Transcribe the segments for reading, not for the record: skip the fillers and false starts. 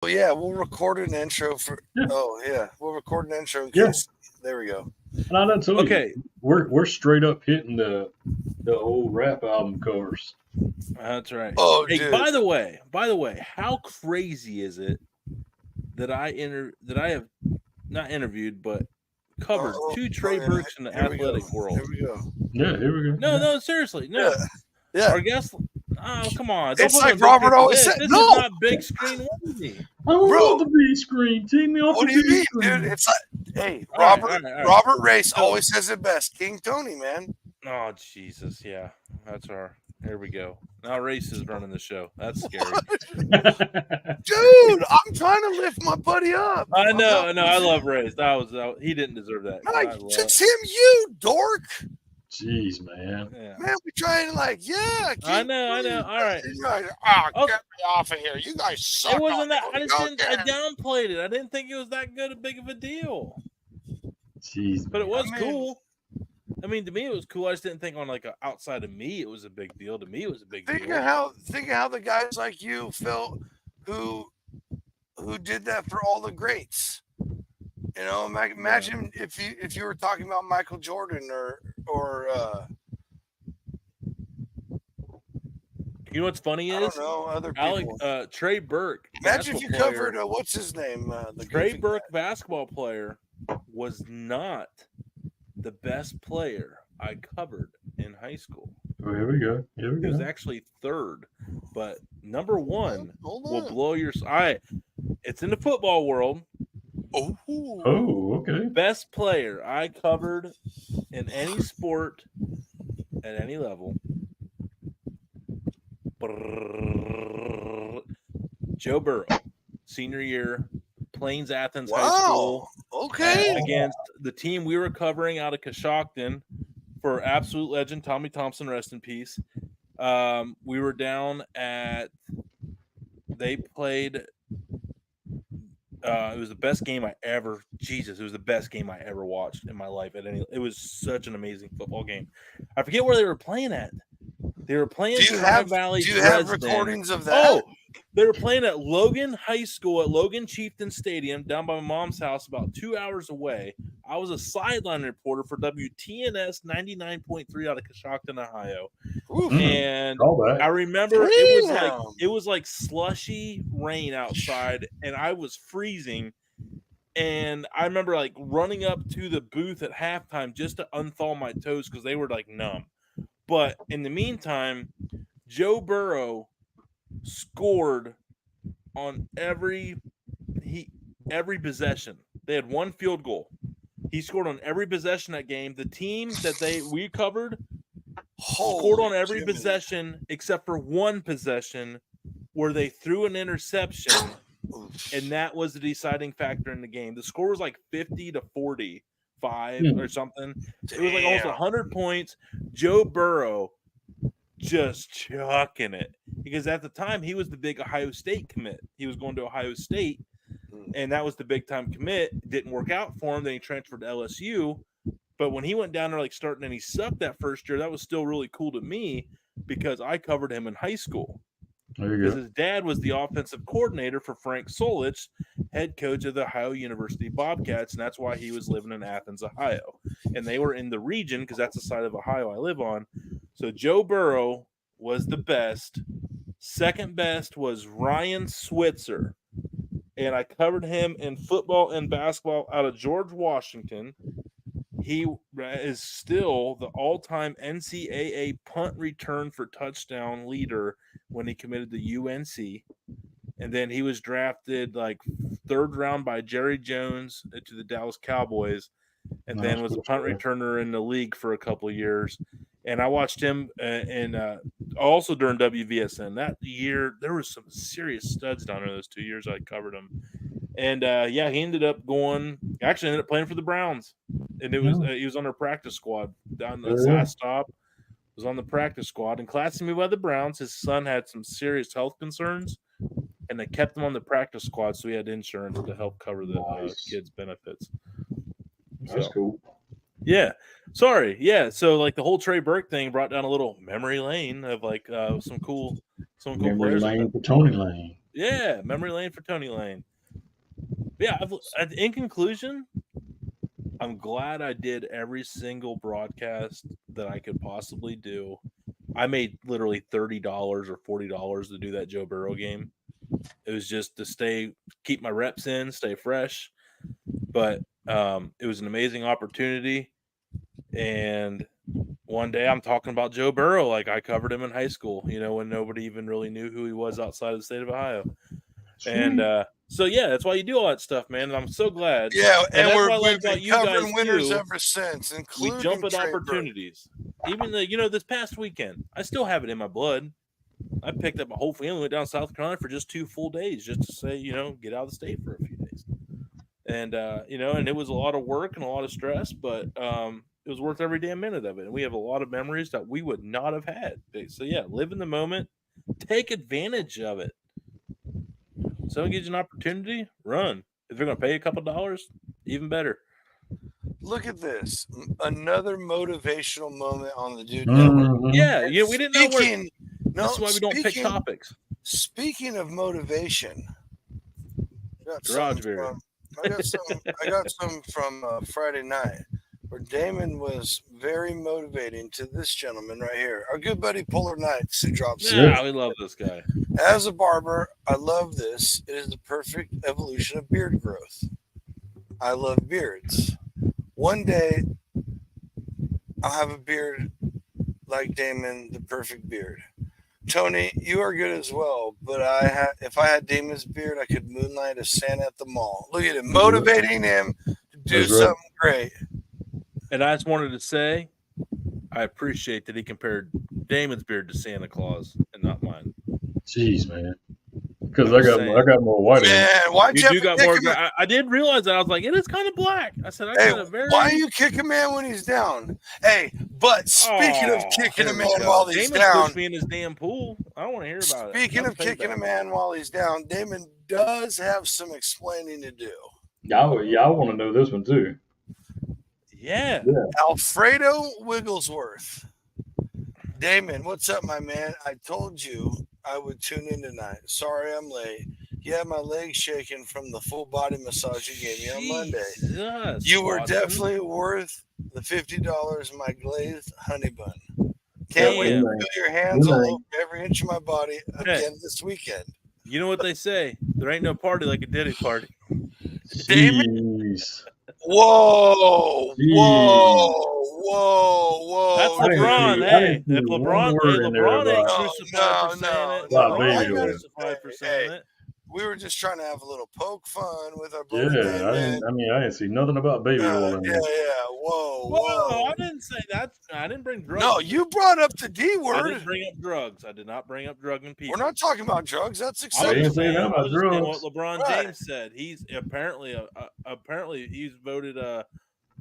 Well, yeah, we'll record an intro for. Yeah, Oh yeah, we'll record an intro in yeah. case. There we go. And I done told you, Okay, we're straight up hitting the old rap album covers. that's right. Oh, Hey, dude. by the way, how crazy is it that I have not interviewed but covered two Trey Yeah. Burks in the Here we go. athletic world? Here we go. Yeah, here we go. No, Yeah. no, seriously, Yeah, no. yeah. Our guest. Oh, come on! Don't It's put me on like big Robert screen for always this. said. This is No, not big screen worthy. I don't Bro. want the big screen. Take me off what the do you big mean, screen. dude? It's like, hey, All right, Robert. all right. Robert Race So- always says it best. King Tony, man. Oh Jesus, yeah, that's our. Here we go. Now Race is running the show. That's scary. Dude, I'm trying to lift my buddy up. I know. I love Race. He didn't deserve that. I No, love- it's him, you dork. Jeez, man. yeah. Man, we trying to yeah. I know. All right. Oh, get me off of here. You guys suck. It wasn't that. on I it. just Go didn't. I again. downplayed it. I didn't think it was that good, a big of a deal. Jeez, But it was I mean- cool. I mean, to me, it was cool. I just didn't think on like outside of me, it was a big deal. To me, it was a big Think deal. of how the guys like you felt who did that for all the greats. You know, imagine if you were talking about Michael Jordan or You know what's funny I is don't know other people. Trey Burke. Imagine if you basketball covered player, what's his name? The Trey goofy Burke, basketball player, was not the best player I covered in high school. Oh, here we go. Here we He was go. actually third, but number one Hold will on. blow your. It's in the football world. Oh, Oh, okay. Best player I covered in any sport at any level. Joe Burrow, senior year, Plains Athens High School. wow. Okay. Against the team we were covering out of Coshocton for absolute legend Tommy Thompson, rest in peace. We were down at. They played. It was the best game I ever. Jesus, it was the best game I ever watched in my life. It was such an amazing football game. I forget where they were playing at. They were playing Do you Toronto have Valley. do you have Dresden. recordings of that? Oh, they were playing at Logan High School at Logan Chieftain Stadium down by my mom's house about 2 hours away. I was a sideline reporter for WTNS 99.3 out of Coshocton, Ohio. Oof. And Call back. I remember it Damn. was like slushy rain outside and I was freezing. And I remember like running up to the booth at halftime just to unthaw my toes because they were like numb. But in the meantime, Joe Burrow scored on every possession. They had one field goal. He scored on every possession that game. The team that we covered scored on every Jimmy. possession except for one possession where they threw an interception, and that was the deciding factor in the game. The score was like 50-45 or something. It was like almost 100 points. Joe Burrow just chucking it because at the time he was the big Ohio State commit. He was going to Ohio State, and that was the big time commit. Didn't work out for him. Then he transferred to LSU. But when he went down there like starting and he sucked that first year, that was still really cool to me because I covered him in high school. There you Because go. his dad was the offensive coordinator for Frank Solich, head coach of the Ohio University Bobcats, and that's why he was living in Athens, Ohio. And they were in the region because that's the side of Ohio I live on. So Joe Burrow was the best. Second best was Ryan Switzer. And I covered him in football and basketball out of George Washington. He is still the all-time NCAA punt return for touchdown leader when he committed to UNC. And then he was drafted like third round by Jerry Jones to the Dallas Cowboys, and then was a punt returner in the league for a couple of years. And I watched him also during WVSN. That year, there was some serious studs down there those 2 years I covered him. And he ended up ended up playing for the Browns. And it was he was on their practice squad down the last stop. Was on the practice squad and classed me by the Browns. His son had some serious health concerns, and they kept him on the practice squad, so he had insurance to help cover the kids' benefits. That's cool. Yeah. Sorry. Yeah. So like the whole Trey Burke thing brought down a little memory lane of like some cool Memory players. lane for Tony Lane. Yeah, memory lane for Tony Lane. Yeah, in conclusion, I'm glad I did every single broadcast that I could possibly do. I made literally $30 or $40 to do that Joe Burrow game. It was just to keep my reps in, stay fresh. But it was an amazing opportunity. And one day I'm talking about Joe Burrow like I covered him in high school, when nobody even really knew who he was outside of the state of Ohio. And so, yeah, that's why you do all that stuff, man. And I'm so glad. Yeah, and that's we've what I love been about you guys covering winners too. ever since, We including jump at Trey opportunities. Even the this past weekend, I still have it in my blood. I picked up my whole family, went down to South Carolina for just 2 full days, just to say, get out of the state for a few days. And and it was a lot of work and a lot of stress, but it was worth every damn minute of it. And we have a lot of memories that we would not have had. So yeah, live in the moment, take advantage of it. Someone gives you an opportunity, run. If they're going to pay you a couple dollars, even better. Look at this. Another motivational moment on the Dude Mhm. Network. Yeah, we didn't know where. This is why we don't pick topics. Speaking of motivation, Garage beer. I got some from Friday night where Damon was very motivating to this gentleman right here, our good buddy Polar Knights, who drops. Yeah, we love this guy. As a barber, I love this. It is the perfect evolution of beard growth. I love beards. One day, I'll have a beard like Damon, the perfect beard. Tony, you are good as well, but if I had Damon's beard, I could moonlight as Santa at the mall. Look at him, motivating him to do something great. And I just wanted to say, I appreciate that he compared Damon's beard to Santa Claus and not mine. Jeez, man. Because I got more white. Man, why'd you do got more? I did realize that. I was like, it is kind of black. I said, why you kick a man when he's down? Hey, but speaking of kicking a man while he's down, pushed me in his damn pool. I don't want to hear about it. Speaking of kicking a man while he's down, Damon does have some explaining to do. Yeah, I want to know this one too. Yeah. Alfredo Wigglesworth. Damon, what's up, my man? I told you I would tune in tonight. Sorry I'm late. You had my legs shaking from the full body massage you gave me on Monday. You were definitely worth the $50 my glazed honey bun. Can't wait to feel your hands all over every inch of my body again this weekend. You know what they say? There ain't no party like a Diddy party. Damon. Whoa! That's LeBron. Hey, if LeBron ain't crucified for saying it, LeBron ain't crucified for saying it. We were just trying to have a little poke fun with our buddy. Yeah, I didn't see nothing about baby oil in there. Yeah. Whoa! I didn't say that. I didn't bring drugs. No, you brought up the D word. I didn't bring up drugs. I did not bring up drugging people. We're not talking about drugs. That's acceptable. I didn't say that about drugs. What LeBron James said. He's apparently he's voted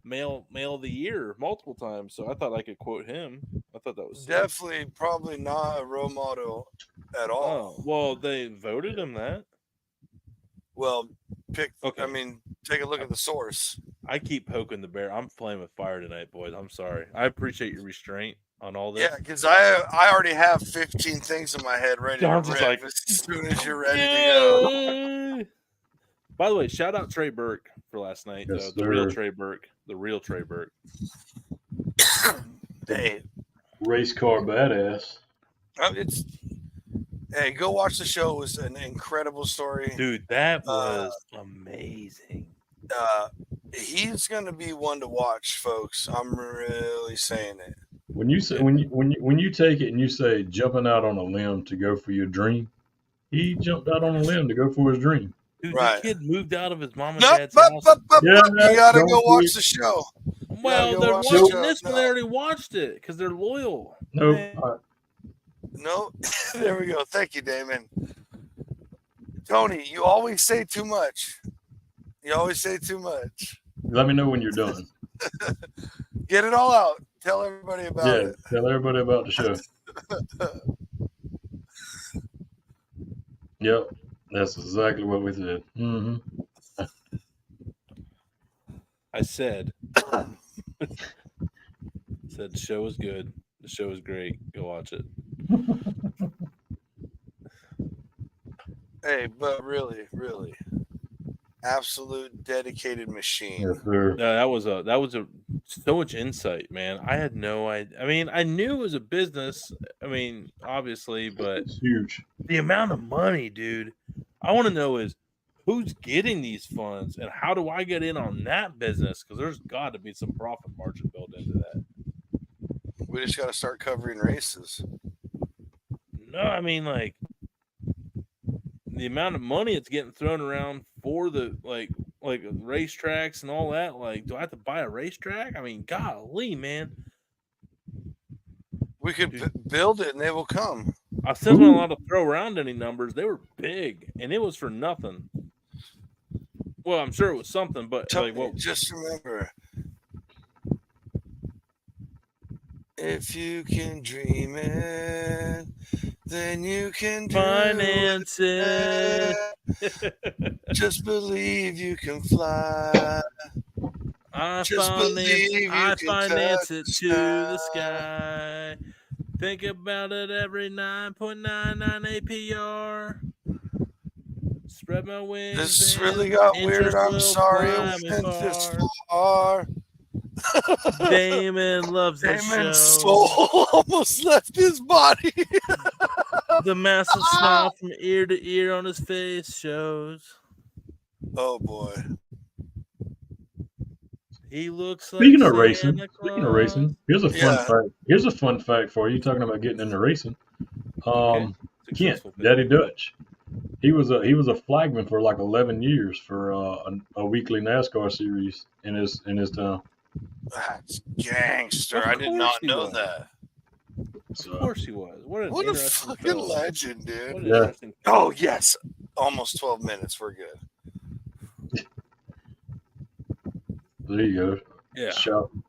male of the year multiple times. So I thought I could quote him. I thought that was definitely probably not a role model at all. Oh, well, they voted him that. Well, take a look at the source. I keep poking the bear. I'm playing with fire tonight, boys. I'm sorry. I appreciate your restraint on all this. Yeah, because I already have 15 things in my head ready to rip as soon as you're ready to go. By the way, shout out Trey Burke for last night. Yes, the real Trey Burke. The real Trey Burke. Hey. Race car badass. Hey, go watch the show. It was an incredible story. Dude, that was amazing. He's going to be one to watch, folks. I'm really saying it. When you say when you take it and you say jumping out on a limb to go for your dream, he jumped out on a limb to go for his dream. Dude, the kid moved out of his mom and dad's house. You gotta go watch the show. Well, they're watching this when they already watched it because they're loyal. No, there we go. Thank you, Damon. Tony, you always say too much. Let me know when you're done. Get it all out. Tell everybody about it. Tell everybody about the show. Yep, that's exactly what we said. Mm-hmm. I said the show is good. The show is great. Go watch it. Hey, but really, really, absolute dedicated machine. Yes, sir. That was a so much insight, man. I had no idea. I mean, I knew it was a business. I mean, obviously, but It's huge. the amount of money, dude. I want to know is who's getting these funds and how do I get in on that business? Because there's got to be some profit margin built into that. We just got to start covering races. No, I mean like the amount of money it's getting thrown around for the like racetracks and all that. Like, do I have to buy a racetrack? I mean, golly, man. We could Dude, build it and they will come. I still wasn't allowed to throw around any numbers. They were big, and it was for nothing. Well, I'm sure it was something, but like, Tony, what? just remember, if you can dream it, then you can do Finance it. it. Just believe you can fly. I Just believe you can finance touch it the to the sky. sky. Think about it every 9.99 APR. Spread my wings This and really got weird. interest I'm will sorry it fly me went this far. far. Damon loves the Damon's show. soul almost left his body. The massive smile from ear to ear on his face shows Oh boy. he looks like Speaking of Santa racing, Claus. here's a fun Yeah. fact. Here's a fun fact for you. Talking about getting into racing. Okay. Kent, Successful Daddy Dutch. He was a flagman for like 11 years for a weekly NASCAR series in his town. That's gangster. Of I did course not he know was. that. Of So course he was. What an What a interesting fucking fellow. legend, What dude. an yeah, interesting Oh, yes. Almost 12 minutes. We're good. there you go. Yeah.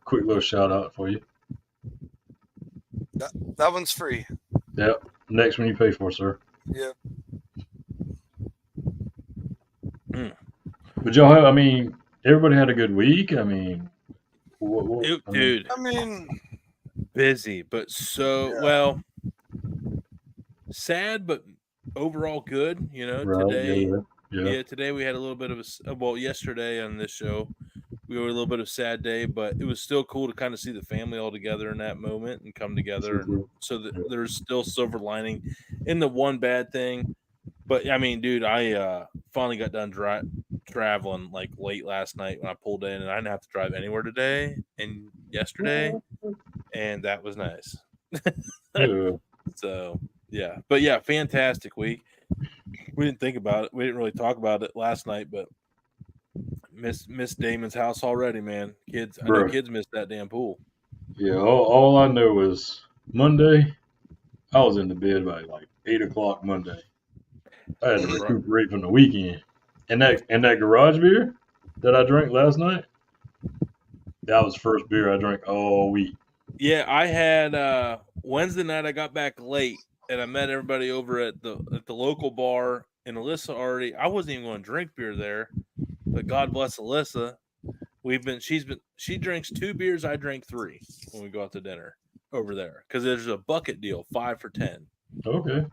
Quick little shout out for you. That one's free. Yep. Next one you pay for, sir. Yep. But y'all have, I mean, everybody had a good week. I mean, Dude, I mean, busy, but so yeah. well, sad, but overall good. You know, right? today, Yeah. today we had a little bit of well, yesterday on this show, we were a little bit of a sad day, but it was still cool to kind of see the family all together in that moment and come together, and Super. so that Yeah. there's still silver lining in the one bad thing. But I mean, dude, I finally got done traveling like late last night when I pulled in, and I didn't have to drive anywhere today and yesterday, and that was nice. Yeah. So yeah, but yeah, fantastic week. We didn't think about it. We didn't really talk about it last night, but miss Damon's house already, man. Kids, I know Bro. kids miss that damn pool. Yeah. All I know is Monday, I was in the bed by like 8 o'clock Monday. I had to Mhm. recuperate from the weekend. And that garage beer that I drank last night, that was the first beer I drank all week. Yeah, I had Wednesday night. I got back late, and I met everybody over at the local bar. And Alyssa already. I wasn't even going to drink beer there, but God bless Alyssa. She drinks 2 beers. I drank 3 when we go out to dinner over there because there's a bucket deal, 5 for 10. Okay.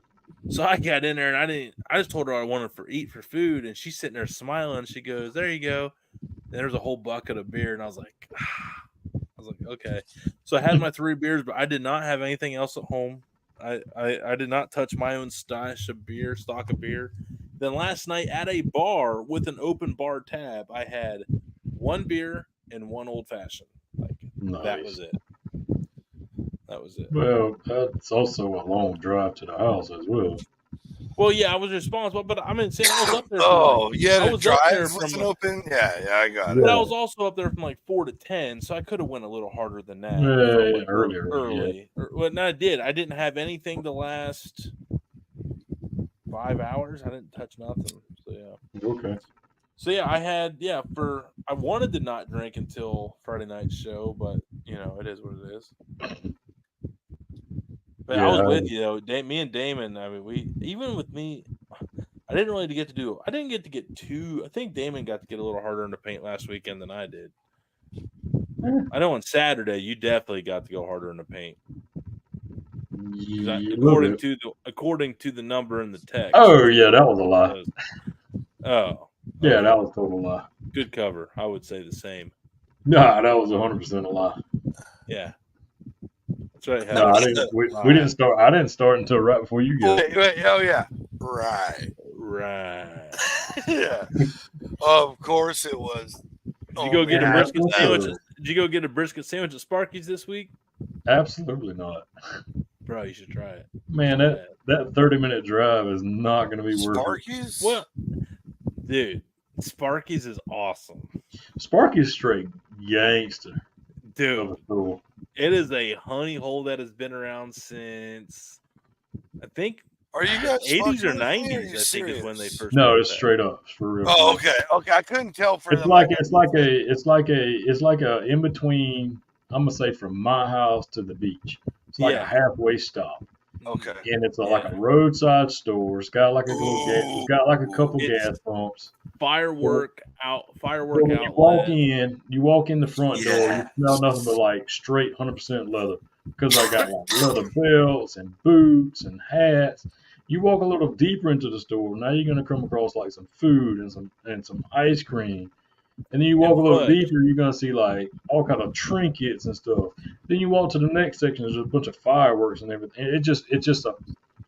So I got in there and I just told her I wanted for food, and she's sitting there smiling. She goes, "There you go." And there's a whole bucket of beer, and I was like, okay. So I had my 3 beers, but I did not have anything else at home. I did not touch my own stock of beer. Then last night at a bar with an open bar tab, I had 1 beer and 1 old fashioned. Like that was Nice. it. That was it. Well, that's also a long drive to the house as well. Well, yeah, I was responsible, but I mean, saying I was up there from Oh, you had I to was up drive there with from an open? Yeah, I got but it. I Yeah. was also up there from like 4 to 10, so I could have went a little harder than that from Yeah, like earlier. Yeah. early. Well, no, I did. I didn't have anything the last 5 hours. I didn't touch nothing. So yeah. Okay. So yeah, I wanted to not drink until Friday night's show, but you know, it is what it is. But I was Yeah. with you though. Me and Damon, I mean, with me, I didn't get to get too. I think Damon got to get a little harder in the paint last weekend than I did. I know on Saturday you definitely got to go harder in the paint. According to the number in the text. Oh yeah, that was a lie. Oh. Yeah, Okay. that was a total lie. Good cover. I would say the same. Nah, that was 100% a lie. Yeah. That's right. No, I didn't. We didn't start. I didn't start until right before you got. Wait, oh yeah, right. Yeah, of course it was. Did you go get a yeah, brisket sandwich? absolutely. Did you go get a brisket sandwich at Sparky's this week? Absolutely not. Bro, you should try it. Man, that 30-minute drive is not going to be worth it. Sparky's? Well, dude, Sparky's is awesome. Sparky's straight gangster. Dude, Of a store. it is a honey hole that has been around since, I think, Are you guys 80s or fucking with me? Are 90s, you I think, is serious? when they first No, started it's that. straight up. It's for real. Oh, okay. I couldn't tell for It's the like a in between. I'm gonna say from my house to the beach. It's like Yeah. a halfway stop, Okay. and it's like a roadside store. It's got like a little gas. Ooh. It's got like a couple It's gas pumps. Firework So when you walk in the front door, you smell nothing but like straight 100% leather because I got like leather belts and boots and hats. You walk a little deeper into the store, now you're gonna come across like some food and some ice cream. And then you walk a little deeper, you're gonna see like all kind of trinkets and stuff. Then you walk to the next section, there's a bunch of fireworks and everything. It's just a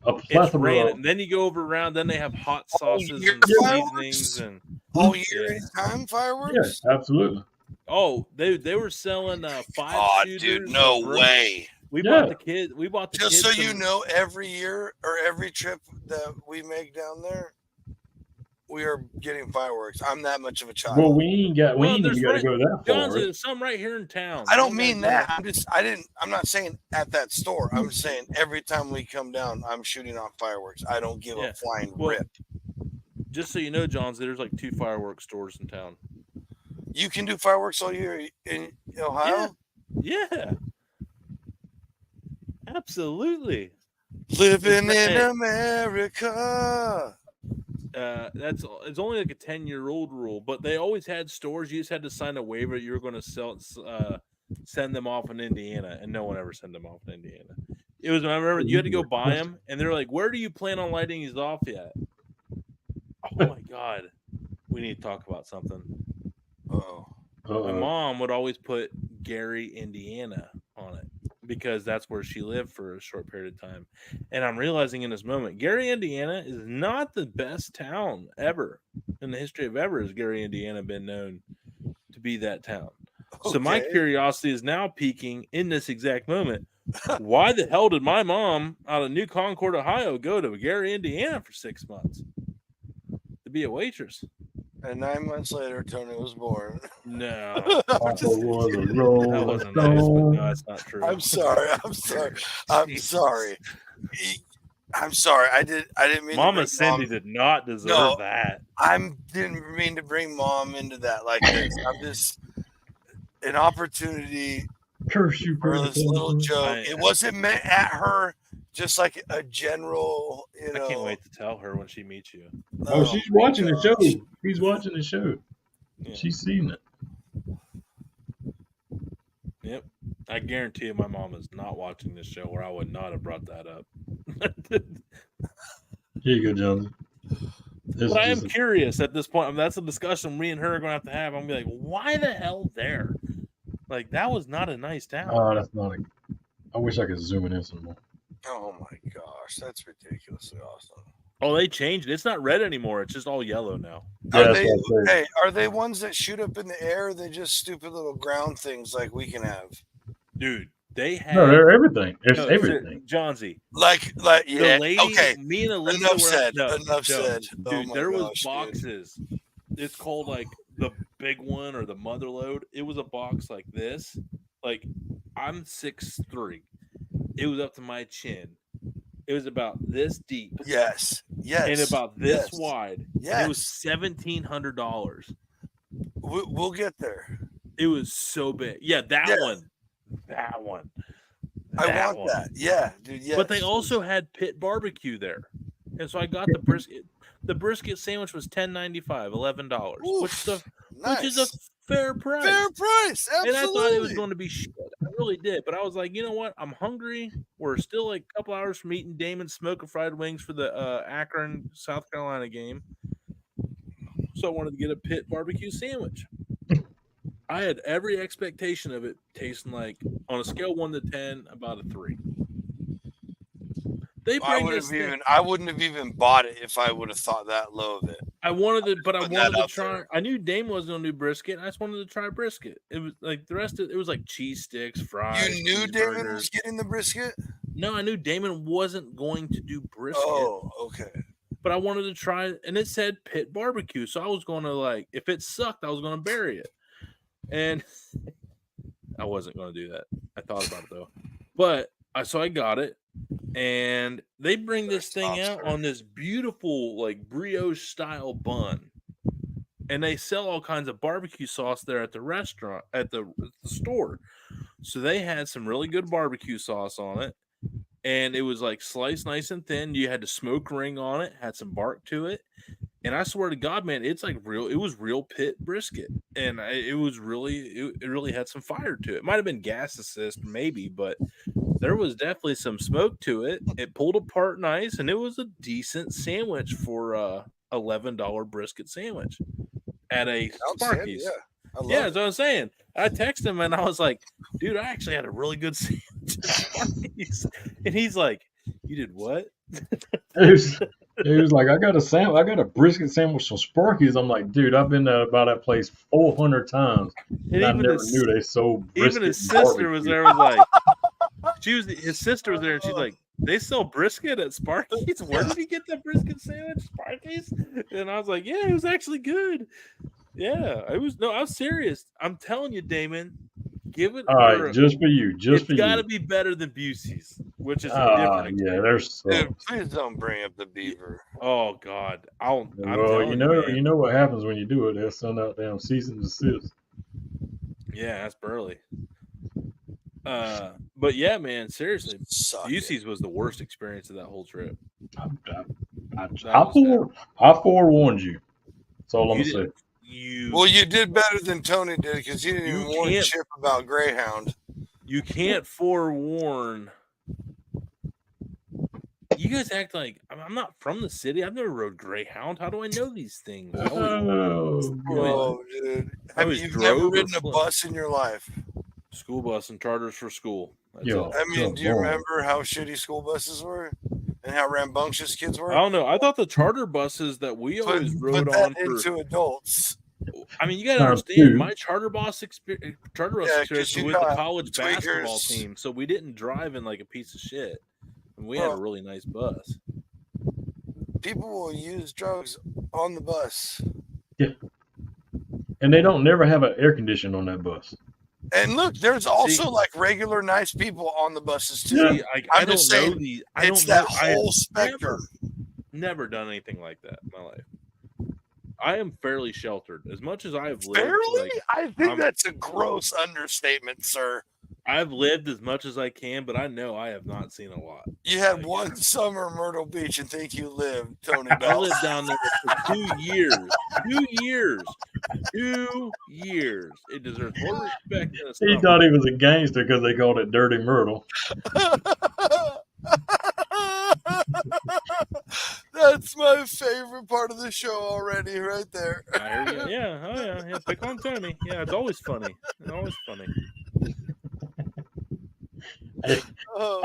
It's plethora. random. Then you go over around. Then they have hot sauces year and seasonings fireworks? and All year, anytime fireworks? Yeah, absolutely. they were selling 5 Oh, shooters. dude, no way. We Yeah. bought the kids. We bought the Just kids. so you know, every year or every trip that we make down there, we are getting fireworks. I'm that much of a child. Well, we ain't even got to there's go that John's, far. there's some right here in town. I don't mean that. I'm not saying at that store. I'm saying every time we come down, I'm shooting off fireworks. I don't give a flying rip. Just so you know, John's, there's like 2 fireworks stores in town. You can do fireworks all year in Ohio? Yeah. Absolutely. Living in America. It's only like a 10-year-old rule, but they always had stores. You just had to sign a waiver you were going to send them off in Indiana, and no one ever sent them off in Indiana. It was, I remember you had to go buy them, and they're like, "Where do you plan on lighting these off yet?" Oh my god, we need to talk about something. My mom would always put Gary, Indiana on it because that's where she lived for a short period of time. And I'm realizing in this moment, Gary, Indiana is not the best town ever in the history of ever. Has Gary, Indiana been known to be that town? Okay. So my curiosity is now peaking in this exact moment. Why the hell did my mom out of New Concord, Ohio, go to Gary, Indiana for 6 months to be a waitress? And 9 months later, Tony was born. No, that wasn't nice, but no, that's not true. I'm sorry. I didn't mean. Mama Cindy did not deserve that. I didn't mean to bring Mom into that like this. I'm just an opportunity. Curse you for this little joke. It wasn't meant at her. Just like a general, I can't wait to tell her when she meets you. Oh, she's watching the show. She's watching the show. Yeah. She's seen it. Yep. I guarantee you my mom is not watching this show, or I would not have brought that up. Here you go, Johnson. But I am curious at this point. I mean, that's a discussion me and her are going to have. I'm going to be like, why the hell there? Like, that was not a nice town. Oh, that's not a... I wish I could zoom in some more. Oh my gosh, that's ridiculously awesome. Oh, they changed it. It's not red anymore. It's just all yellow now. Are they ones that shoot up in the air? Or are they just stupid little ground things like we can have? Dude, they have... No, they're everything. It's everything. Johnsy. Like, yeah. The lady, okay. Me and Alyssa Enough said. Dude, there was boxes. Dude. It's called like the big one or the mother load. It was a box like this. Like, I'm 6'3". It was up to my chin. It was about this deep. Yes. And about this wide. Yes. It was $1,700. We'll get there. It was so big. Yeah, that one. That one. I want that. Yeah, dude. Yes. But they also had pit barbecue there. And so I got the brisket. The brisket sandwich was $10.95, $11. Oof, which is a fair price. Fair price, absolutely. And I thought it was going to be shit. I really did. But I was like, you know what? I'm hungry. We're still like a couple hours from eating Damon's smoking fried wings for the Akron, South Carolina game. So I wanted to get a pit barbecue sandwich. I had every expectation of it tasting like, on a scale 1 to 10, about a 3. They bring this thing. I wouldn't have even bought it if I would have thought that low of it. I wanted to try. There. I knew Dame wasn't gonna do brisket. I just wanted to try brisket. It was like the rest of it was like cheese sticks, fries. You knew Damon was getting the brisket? No, I knew Damon wasn't going to do brisket. Oh, okay. But I wanted to try it, and it said pit barbecue, so I was going to like, if it sucked, I was going to bury it, and I wasn't going to do that. I thought about it though, but so I got it. And they bring this thing out on this beautiful, like, brioche style bun. And they sell all kinds of barbecue sauce there at the restaurant, at the store. So they had some really good barbecue sauce on it. And it was like sliced nice and thin. You had the smoke ring on it, had some bark to it. And I swear to God, man, it's like it was real pit brisket. And it really had some fire to it. It might have been gas assist, maybe, but there was definitely some smoke to it. It pulled apart nice, and it was a decent sandwich for $11 brisket sandwich at a Sparky's. Yeah, that's what I'm saying. I texted him, and I was like, dude, I actually had a really good sandwich at Sparky's. And he's like, you did what? He was like, I got a brisket sandwich from Sparky's. I'm like, dude, I've been by that place 400 times, and I never knew they sold brisket. Even his sister was there, was like, his sister was there, and she's like, they sell brisket at Sparky's? Where did he get that brisket sandwich? Sparky's? And I was like, yeah, it was actually good. Yeah, I was serious. I'm telling you, Damon, give it. All right, just for you. It's got to be better than Busey's, which is a different. Yeah, there's. Dude, please don't bring up the beaver. Oh God, you know what happens when you do it? They'll send out damn cease and desist. Yeah, that's Burley. But yeah, man, seriously, Busey's was the worst experience of that whole trip. I forewarned you. That's all I'm gonna say. Well, you did better than Tony did because he didn't even warn Chip about Greyhound. You can't forewarn. You guys act like I'm not from the city. I've never rode Greyhound. How do I know these things? Dude. You've never ridden a bus in your life? School bus and charters for school. Do you remember how shitty school buses were and how rambunctious kids were? I don't know. I thought the charter buses that we always rode on into adults. I mean, you got to understand my charter bus experience was with the college basketball team, so we didn't drive in like a piece of shit. And we had a really nice bus. People will use drugs on the bus. Yeah, and they don't never have an air conditioner on that bus. And look, there's also like regular nice people on the buses too. Yeah, I don't know these. It's that whole spectrum. Never done anything like that in my life. I am fairly sheltered. As much as I have lived. Fairly? I think that's a gross understatement, sir. I've lived as much as I can, but I know I have not seen a lot. You had one summer in Myrtle Beach and think you lived, Tony Bell. I lived down there for 2 years. 2 years. 2 years. It deserves more respect than a summer. He thought he was a gangster because they called it Dirty Myrtle. That's my favorite part of the show already, right there. Yeah. Pick on Tony. Yeah, it's always funny. I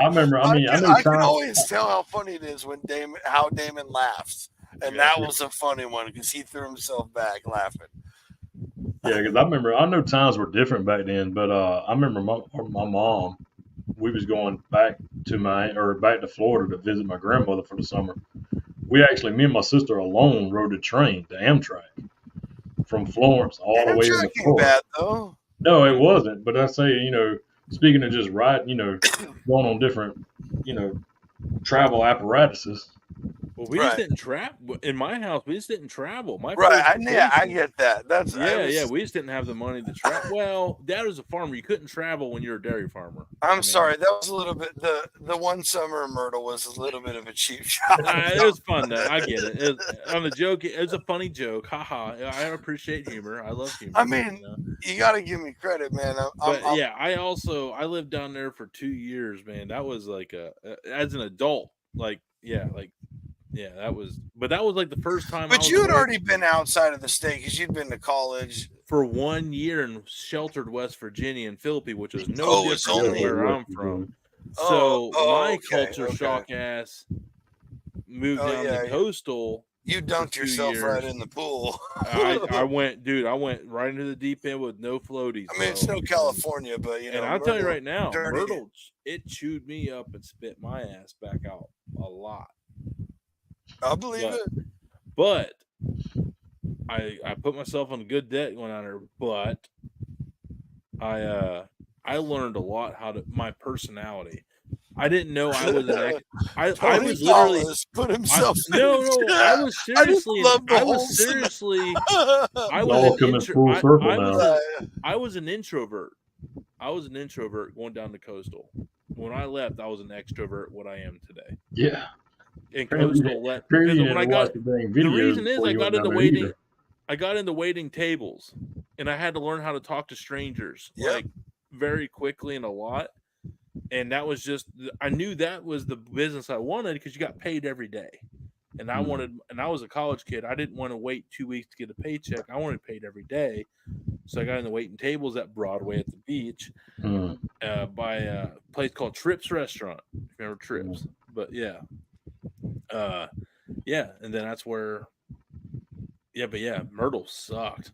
remember. I can always tell how funny it is when Damon laughs, and that was a funny one because he threw himself back laughing. Yeah, because I remember. I know times were different back then, but I remember my mom. We was going back to Florida to visit my grandmother for the summer. Me and my sister alone rode the train, the Amtrak, from Florence all the way to Florida. Bad though. No, it wasn't. But I say, speaking of just riding, going on different, travel apparatuses, Well, we just didn't travel in my house. We just didn't travel. My Right. first I vacation- get that. That's yeah. We just didn't have the money to travel. Well, Dad was a farmer. You couldn't travel when you're a dairy farmer. I'm sorry. That was a little bit. The one summer in Myrtle was a little bit of a cheap shot. It was fun though. I get it. On the joke, it was a funny joke. Haha. I appreciate humor. I love humor. I mean, you got to give me credit, man. I lived down there for 2 years, man. That was like as an adult, that was like the first time. But you had already been outside of the state because you'd been to college for 1 year in sheltered West Virginia and Philippines, which was no different than where I'm from. So my culture shock ass moved down to coastal. You dunked yourself right in the pool. I went right into the deep end with no floaties. I mean, it's no California, but you know. And I'll tell you right now, Myrtle, it chewed me up and spit my ass back out a lot. I believe it. But I put myself on good debt going out there. But I learned a lot my personality. I didn't know I was an I was literally put himself. I was seriously. I was an introvert. I was an introvert going down to coastal. When I left, I was an extrovert. What I am today. Yeah. And coastal when I got the reason is I got into waiting. I got into waiting tables, and I had to learn how to talk to strangers like very quickly and a lot. And that was just, I knew that was the business I wanted because you got paid every day. And I was a college kid. I didn't want to wait 2 weeks to get a paycheck. I wanted paid every day. So I got in the waiting tables at Broadway at the beach by a place called Trips Restaurant. Remember Trips? But yeah. And then that's where, Myrtle sucked.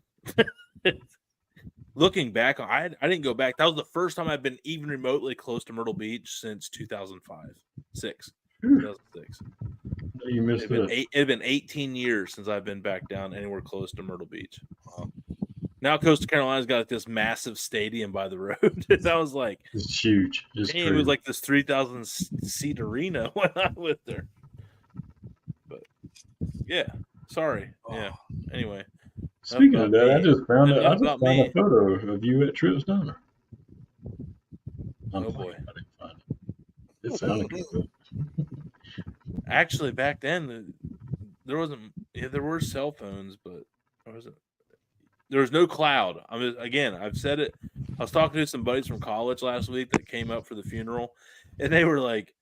Looking back, I didn't go back. That was the first time I've been even remotely close to Myrtle Beach since 2006. You missed it. It had been 18 years since I've been back down anywhere close to Myrtle Beach. Now Coastal Carolina's got this massive stadium by the road. I was like, it's huge. It was like this 3,000 seat arena when I lived there. But sorry. Yeah. Anyway. Speaking of that, I just found a photo of you at Trips Diner. Oh boy. I didn't find it. It sounded good. Actually, back then there wasn't. Yeah, there were cell phones, but there was no cloud. I've said it. I was talking to some buddies from college last week that came up for the funeral, and they were like,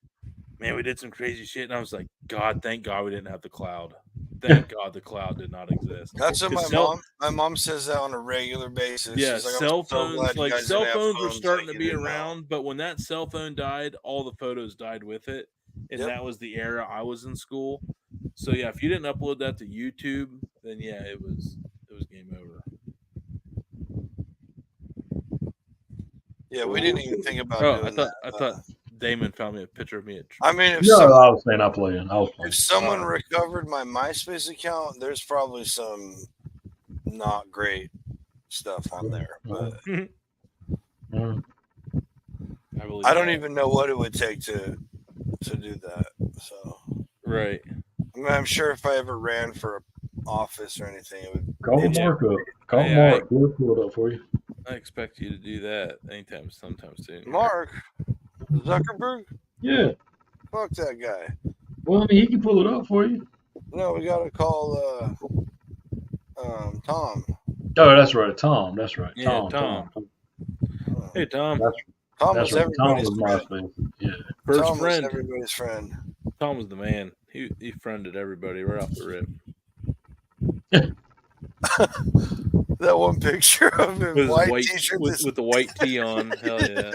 "Man, we did some crazy shit." And I was like, "God, thank God we didn't have the cloud. Thank God the cloud did not exist." That's what my mom says that on a regular basis. Yeah, like, cell phones were starting to be around, but when that cell phone died, all the photos died with it, and that was the era I was in school. So yeah, if you didn't upload that to YouTube, then it was game over. Yeah, we didn't even think about doing that. I thought Damon found me a picture of me at I was saying I was playing. If someone recovered my MySpace account, there's probably some not great stuff on there. But I don't even know what it would take to do that. So right. I mean, I'm sure if I ever ran for office or anything, it would call Mark up. Call Mark. We'll pull it up for you. I expect you to do that sometime soon. Mark Zuckerberg? Yeah. Fuck that guy. Well, I mean, he can pull it up for you. No, we gotta call Tom. Oh, that's right, Tom. That's right, yeah, Tom. Hey, Tom. Tom was everybody's friend. Yeah, Tom was everybody's friend. Tom was the man. He friended everybody right off the rip. That one picture of him with white t-shirt with the white tee on. Hell yeah!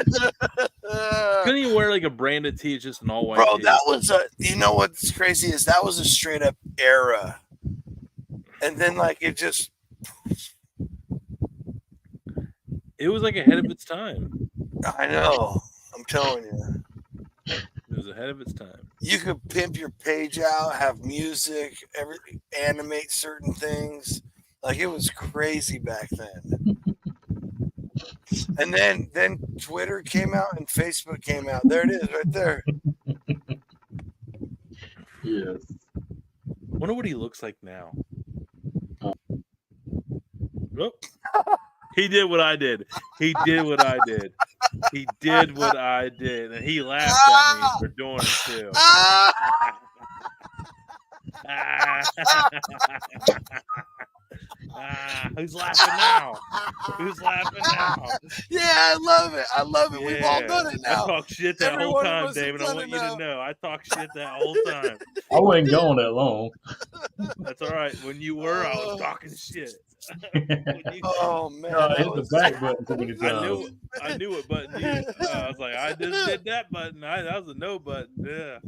Couldn't even wear like a branded tee, just an all white. Bro, tee. that was you know what's crazy is that was a straight up era, and then like it was like ahead of its time. I know. I'm telling you. It was ahead of its time. You could pimp your page out, have music, animate certain things. Like it was crazy back then. And then Twitter came out and Facebook came out. There it is, right there. Yes. Wonder what he looks like now. Oh. He did what I did. He did what I did. He did what I did, and he laughed at me for doing it too. Who's laughing now? Who's laughing now? Yeah, I love it. I love it. Yeah. We've all done it now. I talk shit that Every whole one of time, us have David. I done want it you now. to know. I talk shit that whole time. I wasn't going that long. That's all right. When you were, I was talking shit. Oh man, I that hit the was back button too many times. I knew what button you. I was like, I just did that button. That was a no button. Yeah.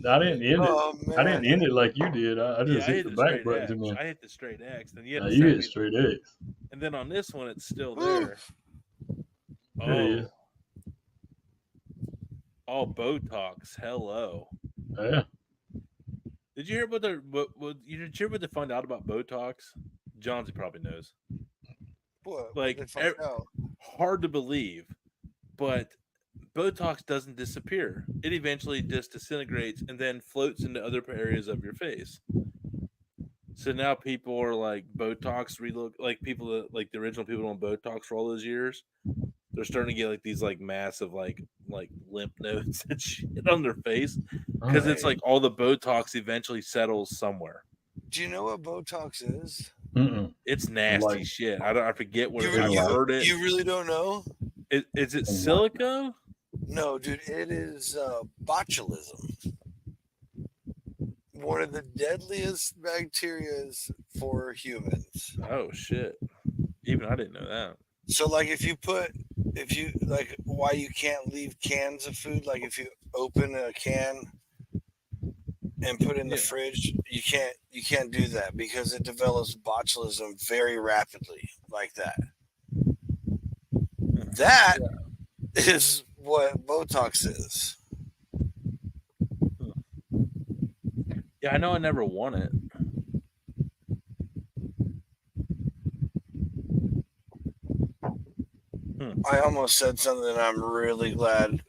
I didn't end it. Oh man, I didn't end it like you did. I just I hit hit the the back straight button X. too many. I hit the straight X. Then you Now had to you send hit me. straight X. And then on this one, it's still Woo. there. There he is. Oh, Botox. Hello. Yeah. Did you hear about did you hear what they found out about Botox? Johnsy probably knows. What? Like, They found out? hard to believe, but Botox doesn't disappear. It eventually just disintegrates and then floats into other areas of your face. So now people are like Botox relook, like people that like the original people on Botox for all those years. They're starting to get like these like massive like lymph nodes and shit on their face because it's like all the Botox eventually settles somewhere. Do you know what Botox is? Mm-mm. It's nasty Like- shit. I forget what You, I've you, heard it. you really don't know? Is it silica? No, dude. It is botulism. One of the deadliest bacterias for humans. Oh shit! Even I didn't know that. So, like, if you like, why you can't leave cans of food? Like, if you open a can and put it in the fridge, you can't do that because it develops botulism very rapidly, like that. That is what Botox is. Yeah, I know. I never won it. I almost said something I'm really glad.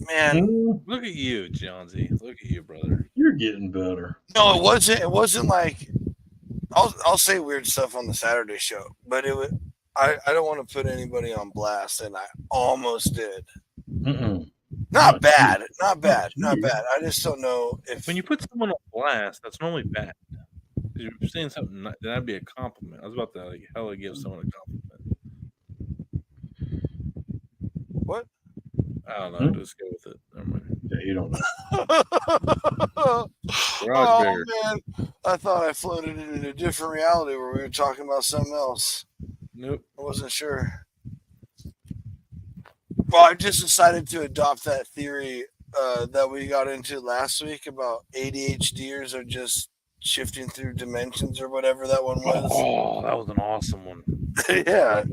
Man, look at you, Johnsy. Look at you, brother. You're getting better. No, it wasn't. It wasn't like I'll say weird stuff on the Saturday show, but it was. I don't want to put anybody on blast, and I almost did. Mm-mm. Not bad. I just don't know if when you put someone on blast, that's normally bad. You're saying something that'd be a compliment. I was about to like hella give someone a compliment. What? I don't know. Just go with it. Never mind. Yeah, you don't know. Oh man, I thought I floated in a different reality where we were talking about something else. Nope. I wasn't sure. Well, I just decided to adopt that theory that we got into last week about ADHDers are just shifting through dimensions or whatever that one was. Oh, that was an awesome one. Yeah.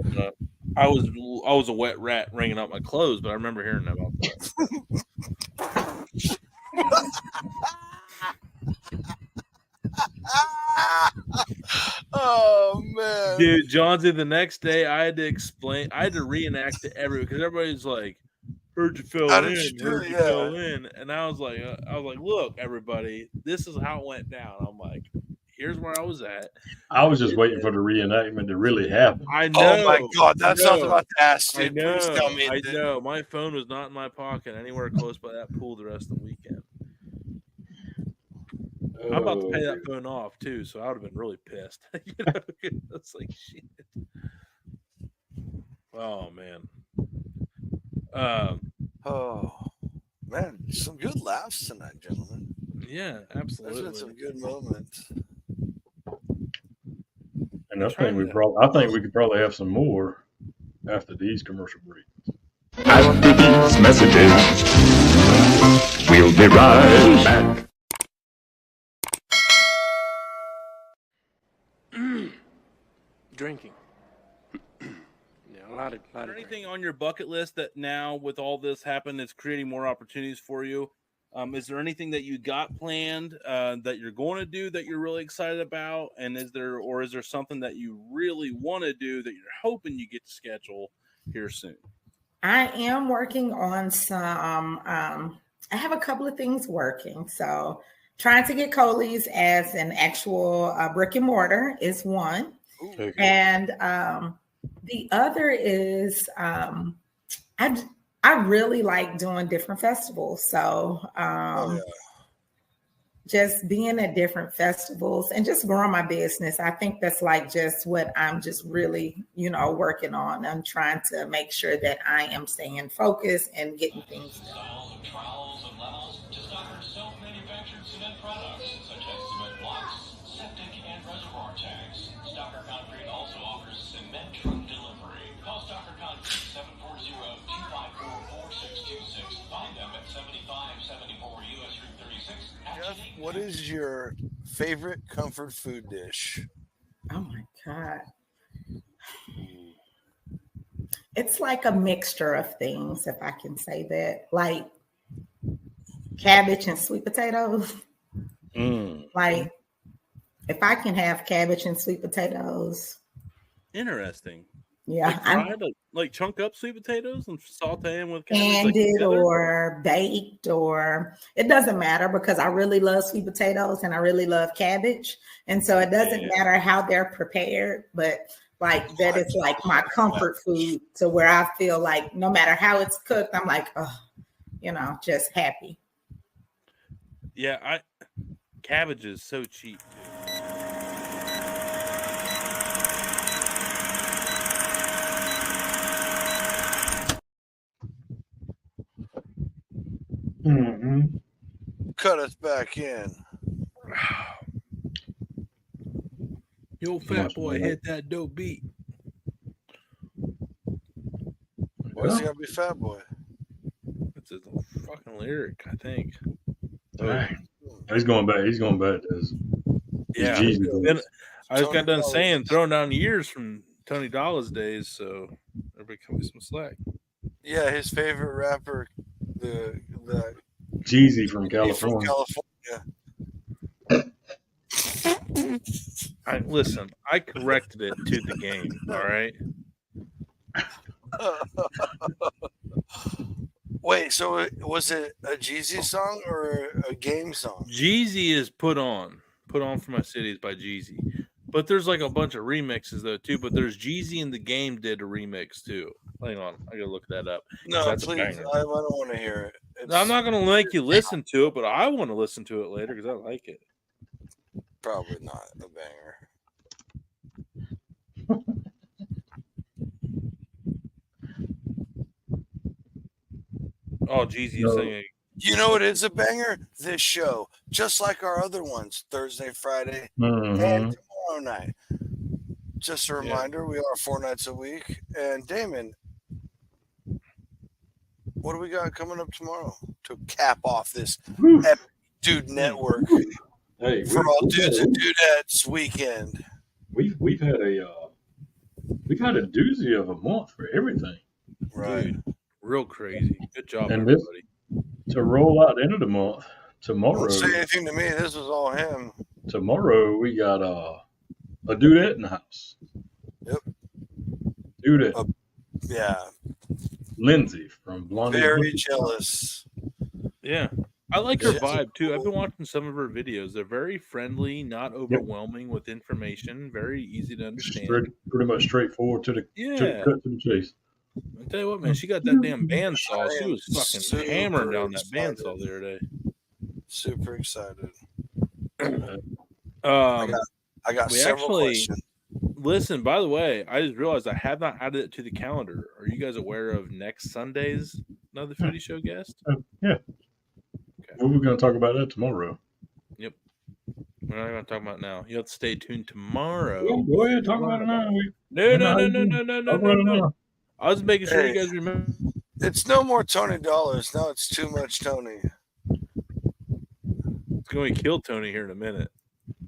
I was a wet rat wringing out my clothes, but I remember hearing about that. Oh man, dude, Johnsy. The next day, I had to reenact to everyone because everybody's like, "Heard you fell in," and I was like, "Look, everybody, this is how it went down." I'm like, "Here's where I was at." I was just waiting for the reenactment to really happen. I know. Oh my god, that's what I was about to ask you. I know. Please tell me. I know. My phone was not in my pocket anywhere close by that pool the rest of the weekend. I'm about to pay that phone off too, so I would have been really pissed. It's like shit. Oh man. Oh man, some good laughs tonight, gentlemen. Yeah, absolutely. There's been some good moments. And I think we could probably have some more after these commercial breaks. After these messages, we'll be right back. Drinking. Yeah, a lot of anything on your bucket list that now with all this happened is creating more opportunities for you? Is there anything that you got planned that you're going to do that you're really excited about? And is there something that you really want to do that you're hoping you get to schedule here soon? I am working on some, I have a couple of things working. So trying to get Coley's as an actual brick and mortar is one. Okay. And the other is I really like doing different festivals. So just being at different festivals and just growing my business. I think that's like just what I'm just really, working on. I'm trying to make sure that I am staying focused and getting things done. Styles of trowels and levels to Stocker self-manufactured cement products such as cement blocks, septic and reservoir tanks. Stocker Concrete also offers cement truck delivery. Call Stocker Concrete 740-254-4626. Find them at 7574 US Route 36. Jeff, what is your favorite comfort food dish? Oh my God. It's like a mixture of things, if I can say that. Like cabbage and sweet potatoes. Like if I can have cabbage and sweet potatoes. Interesting. Yeah. Like chunk up sweet potatoes and saute them with cabbage, candied or baked, or it doesn't matter because I really love sweet potatoes and I really love cabbage. And so it doesn't matter how they're prepared, but like that is like my comfort food to where I feel like no matter how it's cooked, I'm like, just happy. Yeah, cabbage is so cheap too. Mm-hmm. Cut us back in. Yo, fat boy, hit that dope beat. Why's he gotta be fat boy? That's a fucking lyric, I think. Dang. He's going back. He's going back to his Jeezy. I just got done saying throwing down years from Tony Dolla's days, so everybody cut me some slack. Yeah, his favorite rapper, the Jeezy from California. Listen, I corrected it to the game, all right? Wait, so was it a Jeezy song or a game song? Jeezy is Put On For My Cities by Jeezy. But there's like a bunch of remixes though too, but there's Jeezy in the Game did a remix too. Hang on, I gotta look that up. No, please, I don't want to hear it. I'm not gonna make you listen to it, but I want to listen to it later because I like it. Probably not a banger. Oh, Jeezy singing. You know what is a banger? This show, just like our other ones, Thursday, Friday, and tomorrow night. Just a reminder, we are 4 nights a week. And Damon, what do we got coming up tomorrow to cap off this Epic Dude Network for all dudes and dudettes weekend? We've had a doozy of a month for everything. Right. Dude, real crazy. Good job, and everybody. To roll out the end of the month, tomorrow. Don't say anything to me. This was all him. Tomorrow we got a dudette in the house. Yep. Dudette. Yeah. Lindsay from Blondie. Very jealous. Yeah. I like her vibe too. I've been watching some of her videos. They're very friendly, not overwhelming with information, very easy to understand. Pretty much straightforward to the cut to the chase. I tell you what, man, she got that damn bandsaw. She was fucking hammering down that bandsaw the other day. Super excited. I got several questions. Listen, by the way, I just realized I have not added it to the calendar. Are you guys aware of next Sunday's Another Foodie Show guest? Yeah. Okay. Well, we're going to talk about that tomorrow. Yep. We're not going to talk about it now. You'll have to stay tuned tomorrow. Well, go ahead, talk about it now. No. I was making sure you guys remember. It's no more Tony Dollars. Now it's too much Tony. It's going to kill Tony here in a minute.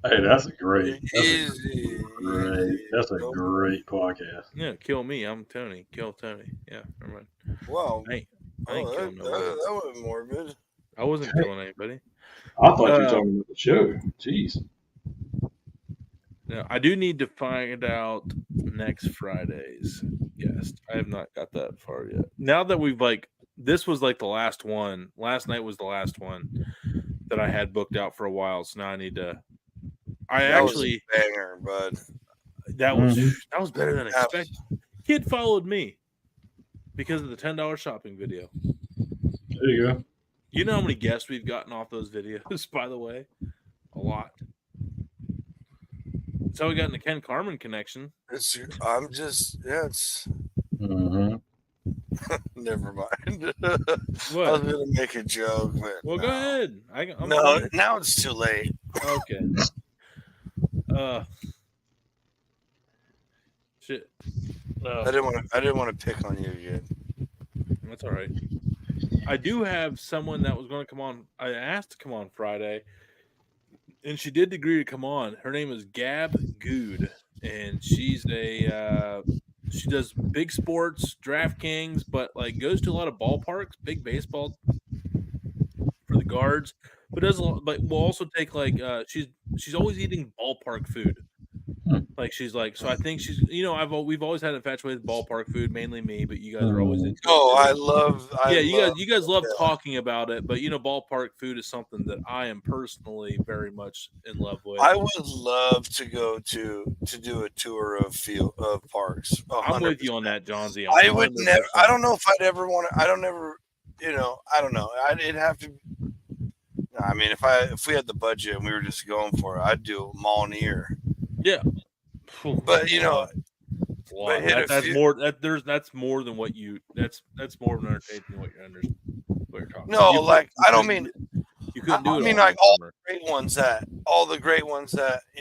Hey, that's a great podcast. Yeah, kill me. I'm Tony. Kill Tony. Yeah, never mind. Wow. I ain't killing nobody. That was morbid. I wasn't killing anybody. I thought you were talking about the show. Jeez. Now, I do need to find out next Friday's guest. I have not got that far yet. Now that we've this was like the last one. Last night was the last one. that I had booked out for a while. So now I need to. I That was actually a banger, bud. that was better than expected. Kid followed me because of the $10 shopping video. There you go. You know how many guests we've gotten off those videos, by the way? A lot. That's how we got in the Ken Carmen connection. It's Mm-hmm. never mind. What? I was gonna make a joke, but Well, go ahead. I'm no, fine. now it's too late. Okay. Shit. I didn't want to pick on you again. That's all right. I do have someone that was going to come on. I asked to come on Friday, and she did agree to come on. Her name is Gab Good, and she's she does big sports, DraftKings, but like goes to a lot of ballparks, big baseball for the guards, but does a lot, but will also take like she's always eating ballpark food. Like she's like, so I think she's, we've always had infatuated with ballpark food, mainly me, but you guys are always into it. Oh, you guys love talking about it, but ballpark food is something that I am personally very much in love with. I would love to go to do a tour of parks. 100%. I'm with you on that, Johnsy. I would never. I don't know if I'd ever want to. I don't ever. I don't know. It'd have to. I mean, if we had the budget and we were just going for it, I'd do them all in a year. Yeah. But that's more than what you that's more of an entertainment than what you're talking. No, like I don't mean you couldn't do it. I mean like all the great ones that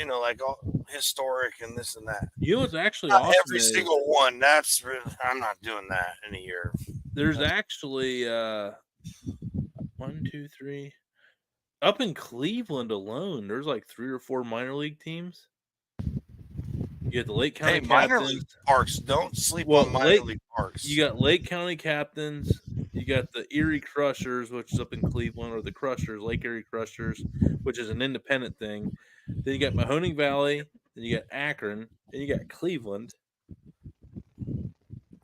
like all historic and this and that. What's actually not awesome every single one. That's really, I'm not doing that in a year. There's actually 1, 2, 3 up in Cleveland alone. There's like 3 or 4 minor league teams. You got the Lake County Captains. Minor league parks. Don't sleep on minor league parks. You got Lake County Captains. You got the Erie Crushers, which is up in Cleveland, or the Crushers, Lake Erie Crushers, which is an independent thing. Then you got Mahoning Valley. Then you got Akron. Then you got Cleveland.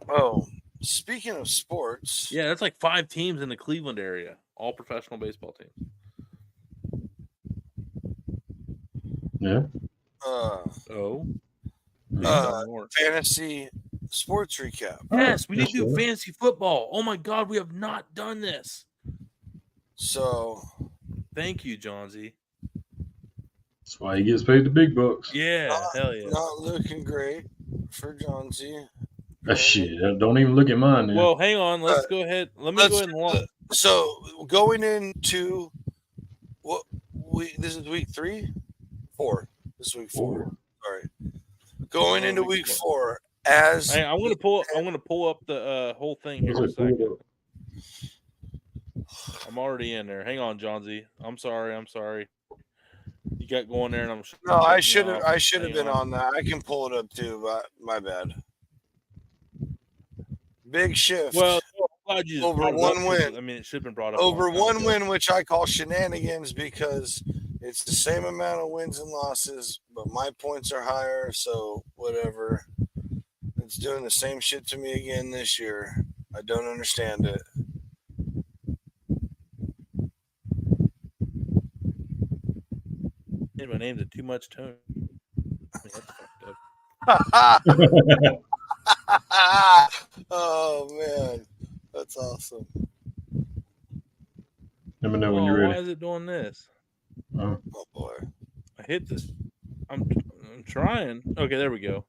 Oh, speaking of sports. Yeah, that's like 5 teams in the Cleveland area, all professional baseball teams. Yeah. Fantasy sports recap. Yes, we need to do fantasy football. Oh my God, we have not done this. So, thank you, Johnsy. That's why he gets paid the big bucks. Yeah, hell yeah. Not looking great for Johnsy. Shit, don't even look at mine. Then. Well, hang on. Let's go ahead. Let me go ahead and launch. So going into this is week 3, 4. This is week 4. Sorry. Going into week 4, I'm gonna pull up the whole thing here in a second. I'm already in there. Hang on, Johnsy. I'm sorry. You got going there, and I should have been on that. I can pull it up too, but my bad. Big shift. Well, I'm glad you over 1 win. I mean, it should have been brought up. Over 1 win, which I call shenanigans because it's the same amount of wins and losses, but my points are higher, so whatever. It's doing the same shit to me again this year. I don't understand it. Hey, my name's a too much tone. I mean, that's fucked up. Oh man, that's awesome. Let me know when you're ready. Why is it doing this? Oh boy, I hit this. I'm trying. Okay, there we go.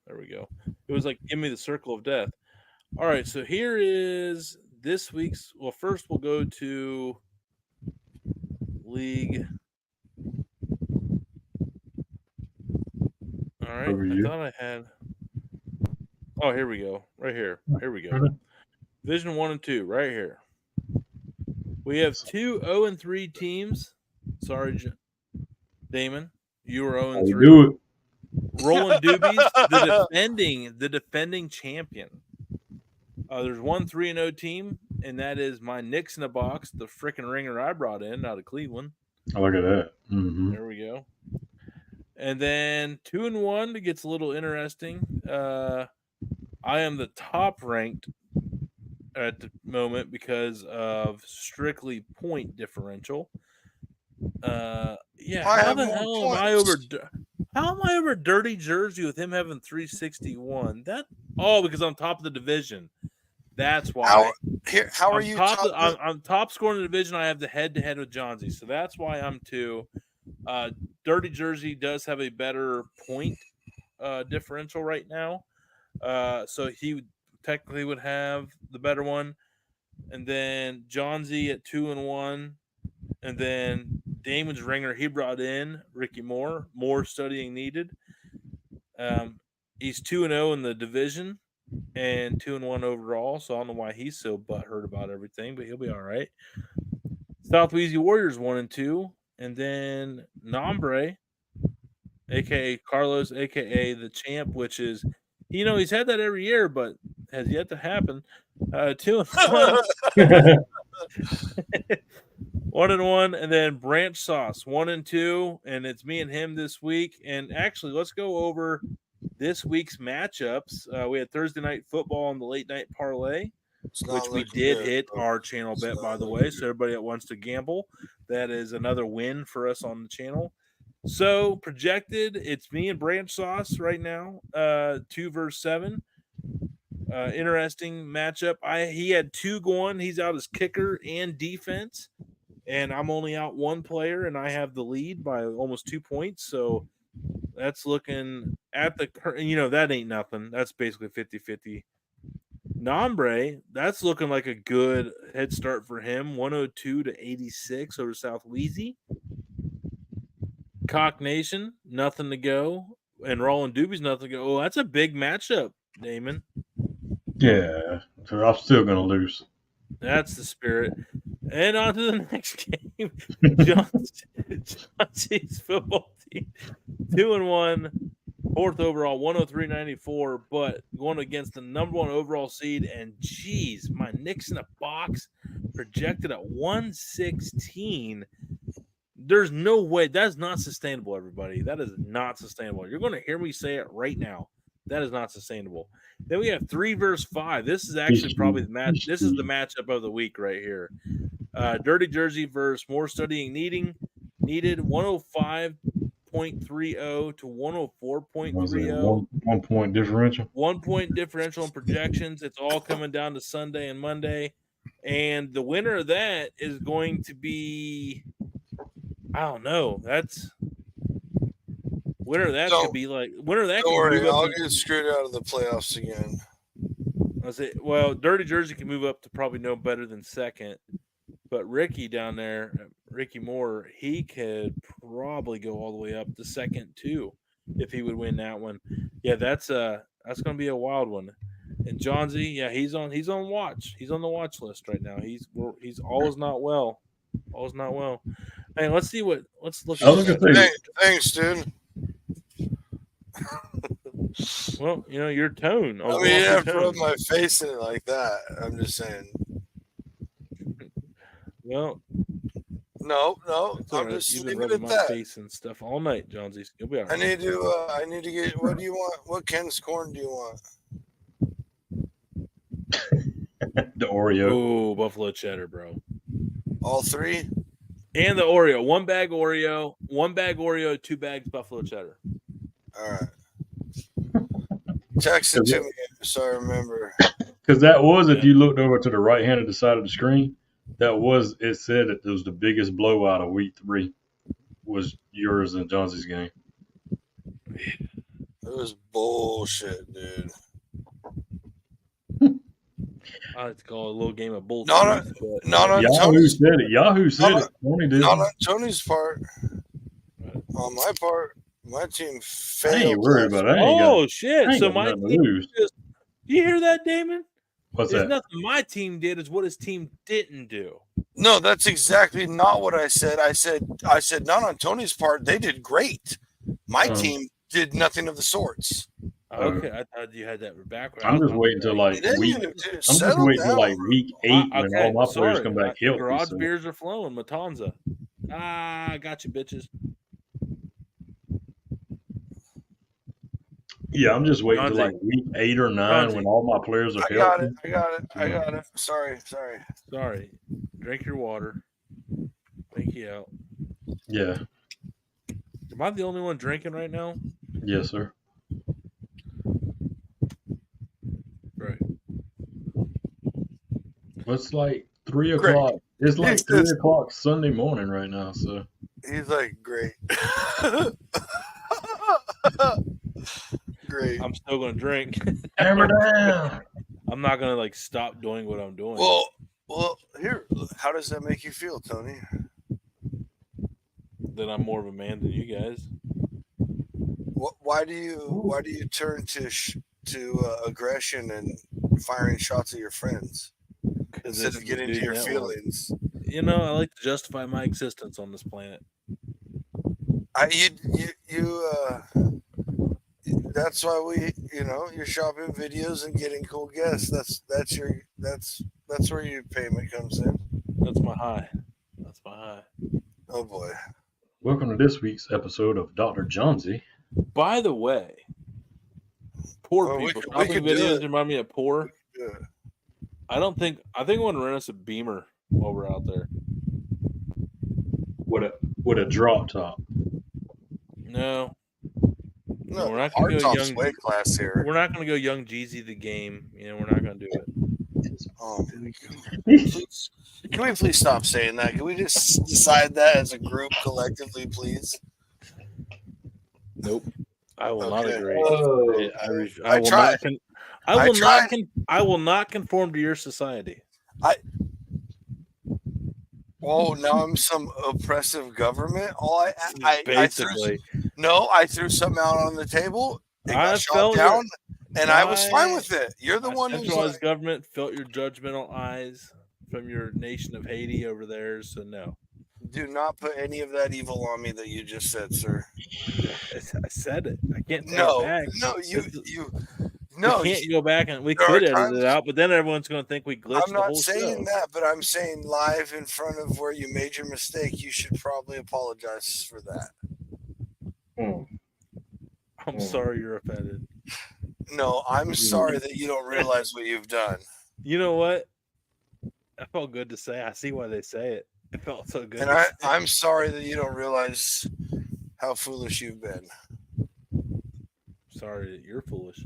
It was like, give me the circle of death. All right, so here is this week's. Well, first we'll go to league. All right, I thought I had. Oh, here we go. Right here. Here we go. Division 1 and 2, right here. We have 2 0-3 teams. Sorry, Damon. You were 0-3. Do it. Rolling Doobies, the defending champion. There's 1 3-0 team, and that is my Knicks in a box, the freaking ringer I brought in out of Cleveland. Oh, look at that. Mm-hmm. There we go. And then 2-1 gets a little interesting. I am the top ranked at the moment because of strictly point differential. Yeah, I how have the more hell am I over? How am I over Dirty Jersey with him having 361? Because I'm top of the division. That's why. How are I'm you top. top? I'm top scorer in the division. I have the head-to-head with Johnsy, so that's why I'm 2. Dirty Jersey does have a better point differential right now, so he technically would have the better one. And then Johnsy at 2-1, and then Damon's ringer he brought in Ricky Moore. More studying needed. He's 2-0 in the division and 2-1 overall. So I don't know why he's so butthurt about everything, but he'll be all right. South Wheezy Warriors 1-2, and then Nombre, aka Carlos, aka the champ, which is, he's had that every year, but has yet to happen. 2-1. 1-1, and then Branch Sauce 1-2, and it's me and him this week. And actually, let's go over this week's matchups. We had Thursday night football on the late night parlay, which we did hit our channel bet, by the way. So everybody that wants to gamble, that is another win for us on the channel. So projected, it's me and Branch Sauce right now, 2 versus 7. Interesting matchup. He had 2 going. He's out as kicker and defense, and I'm only out 1 player, and I have the lead by almost 2 points. So that's looking at that ain't nothing. That's basically 50-50. Nombre, that's looking like a good head start for him. 102-86 over South Wheezy. Cock Nation, nothing to go. And Roland Doobie's nothing to go. Oh, that's a big matchup, Damon. Yeah, so I'm still going to lose. That's the spirit. And on to the next game. Johnson's football team. 2-1, 4th overall, 103.94, but going against the number 1 overall seed. And geez, my Knicks in a box projected at 116. There's no way. That's not sustainable, everybody. That is not sustainable. You're going to hear me say it right now. That is not sustainable. Then we have 3 versus 5. This is actually probably the match. This is the matchup of the week right here. Dirty Jersey versus More Studying Needed 105.30 to 104.30. 1 point differential. 1 point differential in projections. It's all coming down to Sunday and Monday. And the winner of that is going to be, I don't know. Winner of that could be like winner of that. Don't worry, I'll get screwed out of the playoffs again. Dirty Jersey can move up to probably no better than second, but Ricky down there, Ricky Moore, he could probably go all the way up to second too if he would win that one. Yeah, that's going to be a wild one. And Johnsy, yeah, he's on watch. He's on the watch list right now. He's all is not well. All is not well. Hey, let's look at that. Thanks, dude. Well, your tone. I mean, you have to rub my face in it like that. I'm just saying. Well, no. I'm right. just You've been leaving rubbing it my at that. face and stuff all night, Johnsy. You'll be all right. I need to get. What do you want? What Ken's corn do you want? The Oreo. Oh, buffalo cheddar, bro. All 3? And the Oreo. 1 bag Oreo, 2 bags buffalo cheddar. All right. Text it to me so I remember. Because that was, if you looked over to the right-handed side of the screen, it said that it was the biggest blowout of week 3 was yours and Johnsy's game. It was bullshit, dude. I like to call it a little game of bullshit. Not on Yahoo said it. Yahoo said it. Tony did. Not on Tony's part. On my part, my team failed. I ain't worried about it. Oh, shit. So my team just... You hear that, Damon? What's that? It's nothing my team did. It's what his team didn't do. No, that's exactly not what I said. I said not on Tony's part. They did great. My team did nothing of the sorts. Okay, I thought you had that backwards. I'm just waiting until like week 8 when all my players come back healthy. Garage beers are flowing. Matanza. I got you, bitches. Yeah, I'm just waiting till like week 8 or 9 when all my players are healthy. I got it. Sorry. Drink your water. Thank you out. Yeah. Am I the only one drinking right now? Yes, sir. Right. Well, it's like 3 Great. o'clock. It's He like says- 3 o'clock Sunday morning right now. So He's like, great. Great. I'm still gonna drink. hammer down. I'm not gonna like stop doing what I'm doing. Well, here. How does that make you feel, Tony? That I'm more of a man than you guys. Why do you turn to aggression and firing shots at your friends instead it's of the getting to Dude your Network. feelings? You know, I like to justify my existence on this planet. That's why you're shopping videos and getting cool guests. That's where your payment comes in. That's my high. That's my high. Oh boy. Welcome to this week's episode of Dr. Johnsy. By the way, poor Well, we people. could- we Shopping could do videos it. remind me of poor. Yeah. I think I want to rent us a Beamer while we're out there. With a drop top. No, No, we're not gonna our go top's young. way class here. We're not gonna go Young Jeezy the game. You know, we're not gonna do it. Oh, please. Can we please stop saying that? Can we just decide that as a group collectively, please? Nope. I will not Okay. agree. Oh, I will tried. not. I will not conform to your society. Oh, now I'm some oppressive government. I threw, Basically, I threw something out on the table. It got I shot felt down, and I was fine my- with it. You're the my one who's centralized like, government felt your judgmental eyes from your nation of Haiti over there. So no, do not put any of that evil on me that you just said, sir. I said it. I can't take No, it back. no, We can't go back and we there could are edit times- it out, but then everyone's going to think we glitched I'm the not whole saying show. that, but I'm saying live in front of where you made your mistake. You should probably apologize for that. I'm sorry you're offended. No, I'm sorry that you don't realize what you've done. You know what? That felt good to say. I see why they say it. It felt so good. And to say. I'm sorry that you don't realize how foolish you've been. Sorry that you're foolish.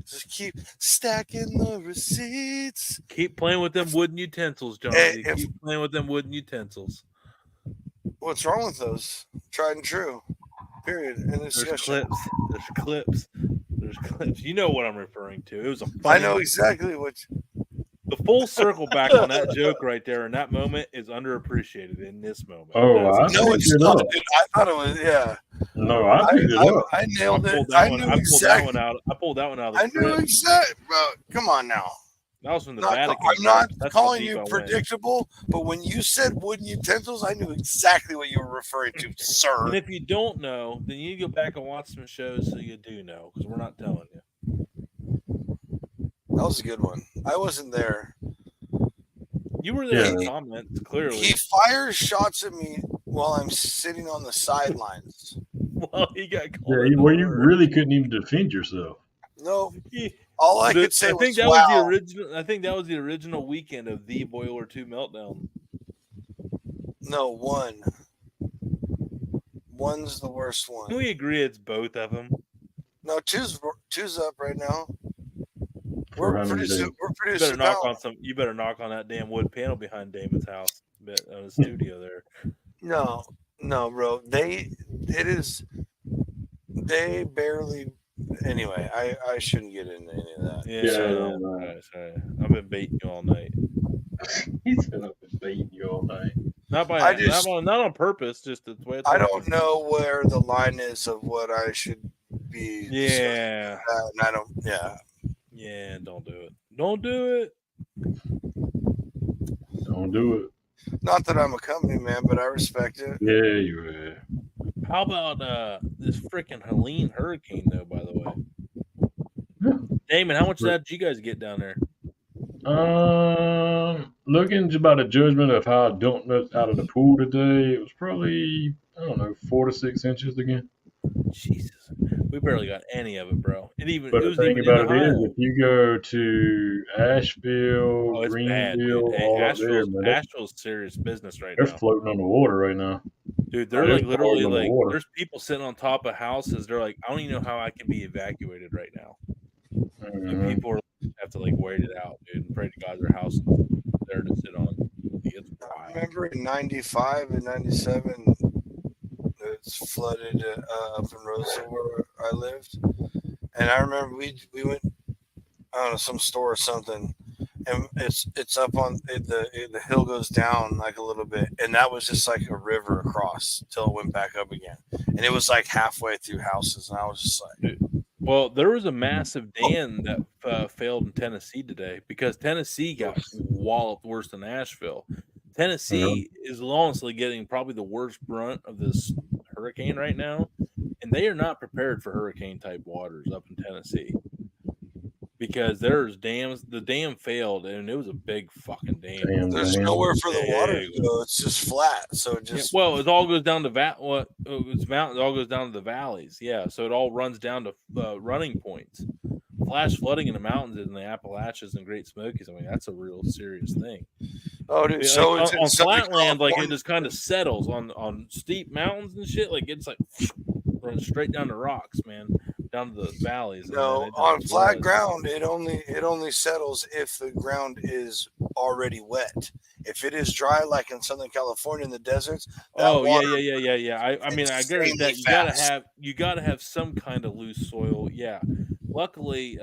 Just keep stacking the receipts. Keep playing with them wooden utensils, John. Hey, Keep playing with them wooden utensils. What's wrong with those? Tried and true. Period. And There's discussion. clips. There's clips. There's clips. You know what I'm referring to. It was a I funny. know exactly what. The full circle back on that joke right there in that moment is underappreciated in this moment. Oh, That's- I No, picked it's it not. up. Dude. I thought it was. Yeah. No, I picked it up. I nailed it. I I pulled knew that exactly. one out. I pulled that one out of the I knew script. exactly. Bro, come on now. That was from the Not- Vatican. I'm not That's how calling deep I you went. predictable, but when you said wooden utensils, I knew exactly what you were referring to, And sir. if you don't know, then you need to go back and watch some shows so you do know, because we're not telling you. That was a good one. I wasn't there. You were there in the Yeah. comments, clearly. He fires shots at me while I'm sitting on the sidelines. Well, he got called. Yeah, a well, you word. really couldn't even defend yourself. No, He- all I could say I think was, that was the wow. original. I think that was the original weekend of the Boiler 2 meltdown. No, one. One's the worst Can one. we agree it's both of them? No, two's up right now. For We're how many producing. days? We're You producing better knock now. on some. You better knock on that damn wood panel behind Damon's house, on his studio there. No, bro. They barely. Anyway, I shouldn't get into any of that. Yeah, Yeah, sorry. I've been baiting you all night. He said I've been beating you all night. Not just- not on purpose. Just the way it's. I don't know where the line is of what I should be. Yeah, And I don't. Yeah. yeah. Don't do it. Don't do it. Don't do it. Not that I'm a company man, but I respect it. Yeah, you are. How about this freaking Helene hurricane though? By the way, Damon, how much of that did you guys get down there? Looking about a judgment of how I dumped it out of the pool today, it was probably, I don't know, 4 to 6 inches again. Jesus, we barely got any of it, bro. But it the was thing even in about it is, Ohio. if you go to Asheville, Oh, it's bad, dude. Greenville, Hey, all up there, man, Asheville's serious business right they're now, floating on the water right now. dude. They're They're like literally floating on the like, water. there's people sitting on top of houses. They're like, I don't even know how I can be evacuated right now. Like Mhm. people have to like wait it out, dude, and pray to God their house is there to sit on. Like, it's I wild. remember in '95 and '97, it's flooded up in Roseville where I lived, and I remember we went, I don't know, some store or something, and it's up on the hill goes down like a little bit, and that was just like a river across till it went back up again, and it was like halfway through houses, and I was just like, Well, there was a massive dam that failed in Tennessee today because Tennessee got walloped worse than Nashville. Tennessee is honestly getting probably the worst brunt of this hurricane right now, and they are not prepared for hurricane type waters up in Tennessee because there's dams. The dam failed, and it was a big fucking dam. Damn, there's damn. nowhere for the water Big. to go. It's just flat, so it Yeah, just well, it all goes down to it's mountains. It all goes down to the valleys. Yeah, so it all runs down to running points. Flash flooding in the mountains in the Appalachians and Great Smokies. I mean, that's a real serious thing. oh, dude. Yeah, So like, it's in on Southern flat land, like it California. just kind of settles on steep mountains and shit. Like it's like runs straight down the rocks, man, down to the valleys. And then No, it just on flat floods. ground, it only settles if the ground is already wet. If it is dry, like in Southern California in the deserts, that Oh water, yeah. I mean, I agree with that. insanely You gotta have some kind of loose soil. Yeah. Luckily,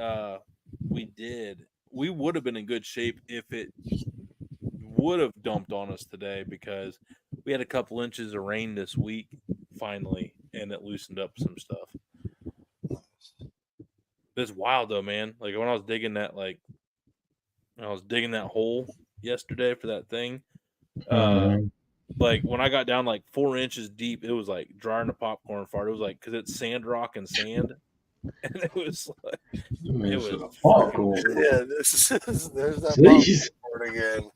we did. We would have been in good shape if it would have dumped on us today because we had a couple inches of rain this week finally, and it loosened up some stuff. It's wild though, man. Like when I was digging that, hole yesterday for that thing. Like when I got down like 4 inches deep, it was like drying a popcorn fart. It was like because it's sand rock and sand, and it was like it was popcorn. Yeah, there's that Jeez. popcorn again.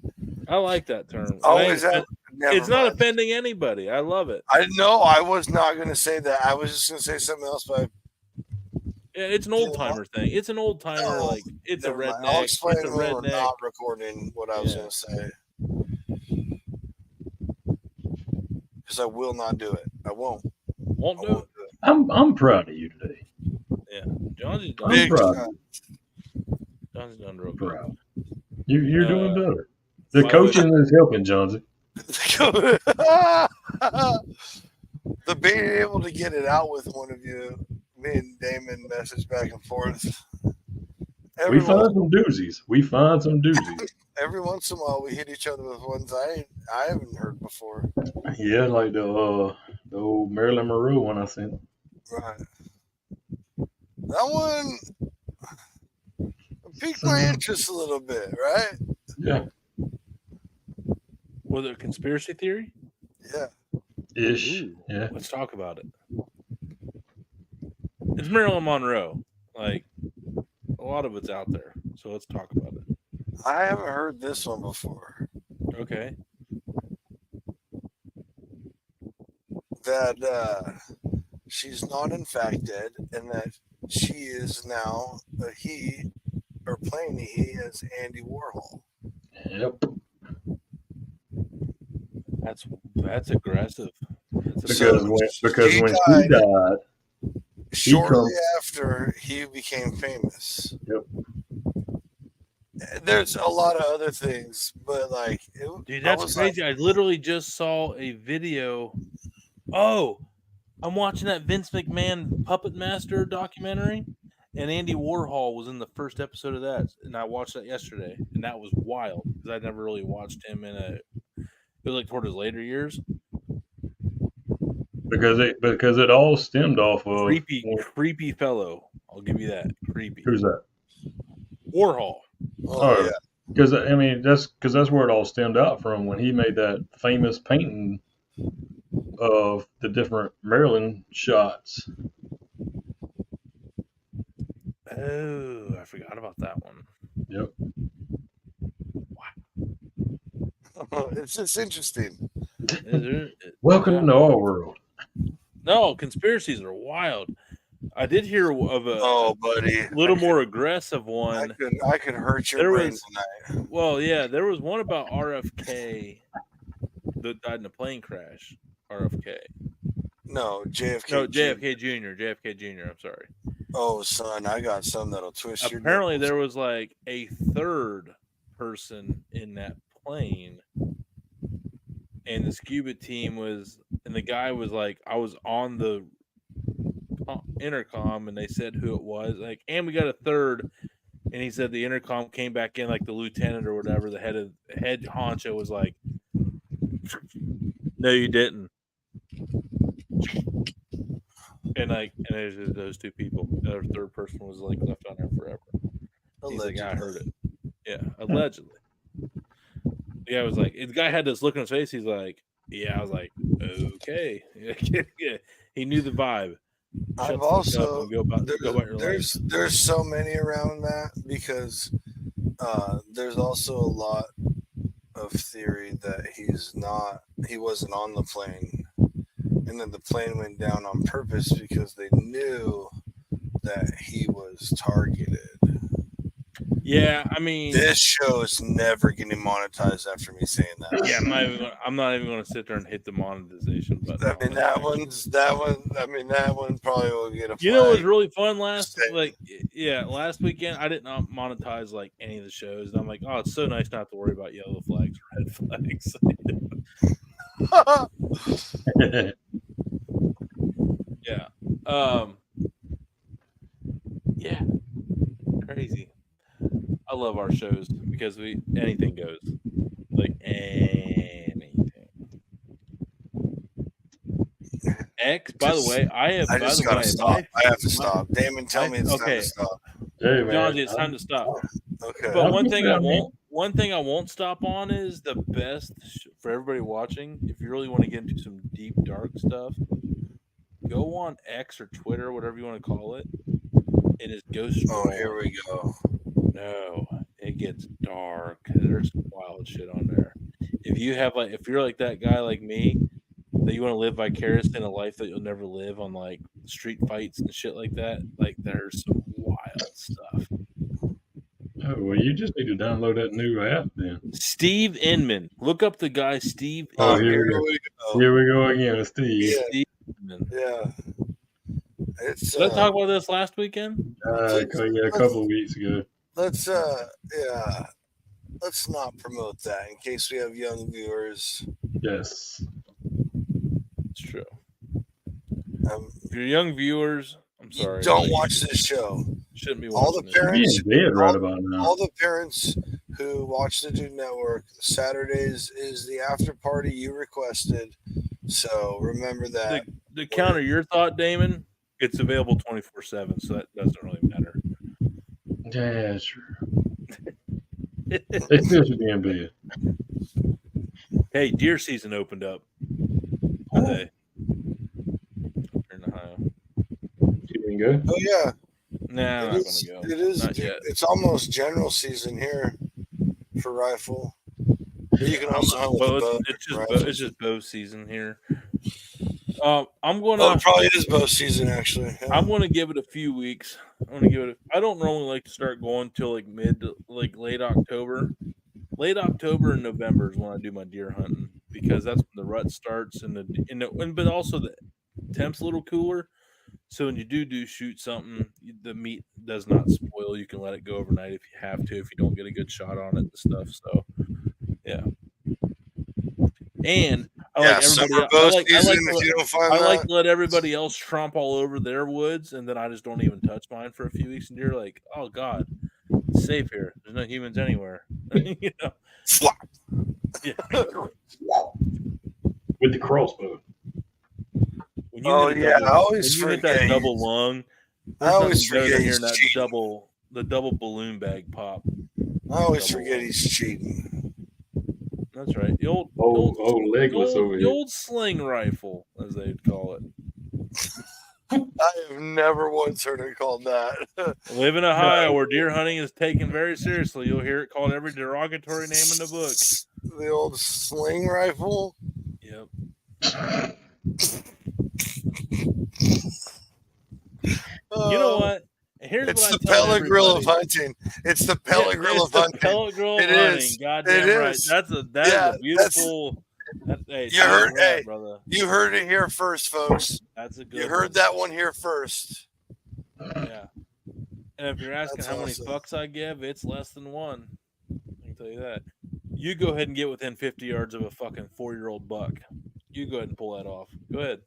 I like that term. Always have. It's not offending anybody. I love it. I know. I was not going to say that. I was just going to say something else, but Yeah, it's an old timer thing. It's an old timer. No, Like it's a never mind. redneck. I'll explain It's a when we're redneck. not recording what I was Yeah. going to say. Because I will not do it. I won't. Won't I do it. won't do it. I'm proud of you today. Yeah, John's done. I'm proud. time. John's done real good. Proud. You're doing better. by The the way- coaching is helping, Jonesy. The being able to get it out with one of you, me and Damon message back and forth. We find some doozies. Every once in a while, we hit each other with ones I haven't heard before. Yeah, like the old Marilyn Monroe one I sent. Right. That one piqued my interest a little bit, right? Yeah. Was it a conspiracy theory? Yeah. Ish. Ooh, Yeah. let's talk about it. It's Marilyn Monroe. Like a lot of it's out there, so let's talk about it. I haven't heard this one before. Okay. That she's not in fact dead, and that she is now a he, or playing a he as Andy Warhol. Yep. That's aggressive. That's Because when she died, shortly after he became famous. Yep. There's a lot of other things, but like, dude, that's crazy. I literally just saw a video. Oh, I'm watching that Vince McMahon Puppet Master documentary, and Andy Warhol was in the first episode of that, and I watched that yesterday, and that was wild because I never really watched him in a. It was like toward his later years. Because it all stemmed off of creepy fellow. I'll give you that. Creepy. Who's that? Warhol. Oh, yeah. Because I mean that's where it all stemmed out from when he made that famous painting of the different Maryland shots. Oh, I forgot about that one. Yep. It's just interesting. Welcome to our world. No, conspiracies are wild. I did hear of a Oh, buddy, little more aggressive one. I could hurt your There brain was- tonight. Well, yeah, there was one about RFK that died in a plane crash. RFK. No, JFK. No, JFK Jr. JFK Jr. I'm sorry. Oh, son, I got some that'll twist your. Apparently, nipples. there was like a third person in that plane, and the scuba team was, and the guy was like, I was on the intercom, and they said who it was, like, and we got a third, and he said the intercom came back in, like the lieutenant or whatever, the head honcho was like, no, you didn't. And there's just those two people. The third person was like left on there forever. He's like, I heard it. Yeah, allegedly. The guy was like, the guy had this look on his face. He's like, yeah. I was like, okay. Yeah. He knew the vibe. I've also go about your life. There's so many around that because there's also a lot of theory that he wasn't on the plane, and then the plane went down on purpose because they knew that he was targeted. Yeah, I mean, this show is never getting monetized after me saying that. Yeah, I'm not even going to sit there and hit the monetization button. I mean, that one probably will get a. You know, it was really fun last weekend. I did not monetize like any of the shows. And I'm like, oh, it's so nice not to worry about yellow flags or red flags. Yeah. Yeah. Crazy. I love our shows because anything goes. Like anything. X, by the way, I have to stop. I have to stop. Damon, tell me it's time to stop. Hey, John, it's time to stop. Okay. But one thing I won't stop on is the best for everybody watching. If you really want to get into some deep dark stuff, go on X or Twitter, whatever you want to call it. It is Ghost. Oh, here we go. No, it gets dark. There's some wild shit on there. If you're like that guy like me, that you want to live vicariously in a life that you'll never live on, like street fights and shit like that, like there's some wild stuff. Oh, well, you just need to download that new app then. Steve Inman. Look up the guy Steve Oh, Inman. here we go. Here we go again, Steve. Yeah. Steve Inman. Yeah. Did I talk about this last weekend? A couple of weeks ago. Let's not promote that in case we have young viewers. Yes. It's true. If you're young viewers, I'm sorry. Don't watch this show. Shouldn't be all the watching parents. Right about now. All the parents who watch the Dude Network, Saturdays is the after party you requested. So remember that. To counter your thought, Damon, it's available 24/7, so that doesn't really matter. Yeah, sure. They still should be in bed. Hey, deer season opened up today. Here in Ohio. You didn't go? Oh yeah. Nah, I'm not going to go. It is. Not yet. It's almost general season here for rifle. You can also hunt with a bow. It's just bow season here. I'm going to. Oh, it probably is bow season actually. Yeah. I'm going to give it a few weeks. I don't normally like to start going till like late October. Late October and November is when I do my deer hunting because that's when the rut starts but also the temp's a little cooler. So when you do shoot something, the meat does not spoil. You can let it go overnight if you have to, if you don't get a good shot on it and stuff. So, yeah. And I like to let everybody else tromp all over their woods, and then I just don't even touch mine for a few weeks. And you're like, oh God, it's safe here. There's no humans anywhere. You know? Yeah. With the crossbow. I always forget that double lung. I always forget hearing that the double balloon bag pop. I always forget he's cheating. That's right. The old sling rifle, as they'd call it. I have never once heard it called that. Live in Ohio, where deer hunting is taken very seriously. You'll hear it called every derogatory name in the book. The old sling rifle. Yep. You know what? Here's It's what the I tell pellet grill of everybody. hunting. It's the pellet grill It's of the hunting. pellet grill of It hunting. is. Goddamn It right. is. That is Yeah, a beautiful. Hey, You heard, right, hey, brother. you heard it here first, folks. That's a good. You heard that one here first. Yeah. And if you're asking That's how many awesome. fucks I give, it's less than one. I can tell you that. You go ahead and get within 50 yards of a fucking 4-year-old buck. You go ahead and pull that off. Go ahead.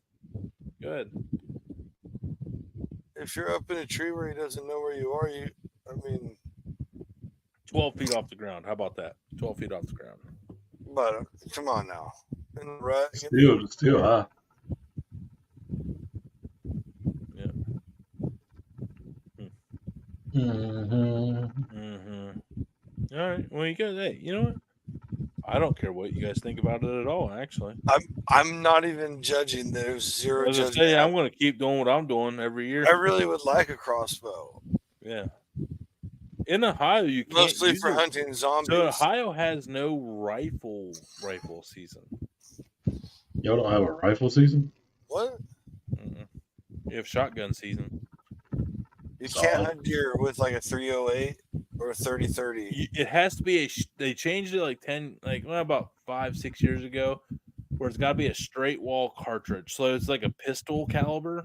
Go ahead. If you're up in a tree where he doesn't know where you are, 12 feet off the ground. How about that? 12 feet off the ground. But come on now. In the rut, Still high. Yeah. Mm-hmm. All right. Well, you guys, hey, you know what? I don't care what you guys think about it at all, actually. I'm not even judging. There's zero As I judgment. say, I'm going to keep doing what I'm doing every year. I really would like a crossbow. Yeah. In Ohio, you can't Mostly use for it. hunting zombies. So Ohio has no rifle season. Y'all don't have a rifle season? What? Mm-mm. You have shotgun season. You can't hunt deer with like a 308 or a 30-30. It has to be they changed it like about 5-6 years ago, where it's got to be a straight wall cartridge. So it's like a pistol caliber.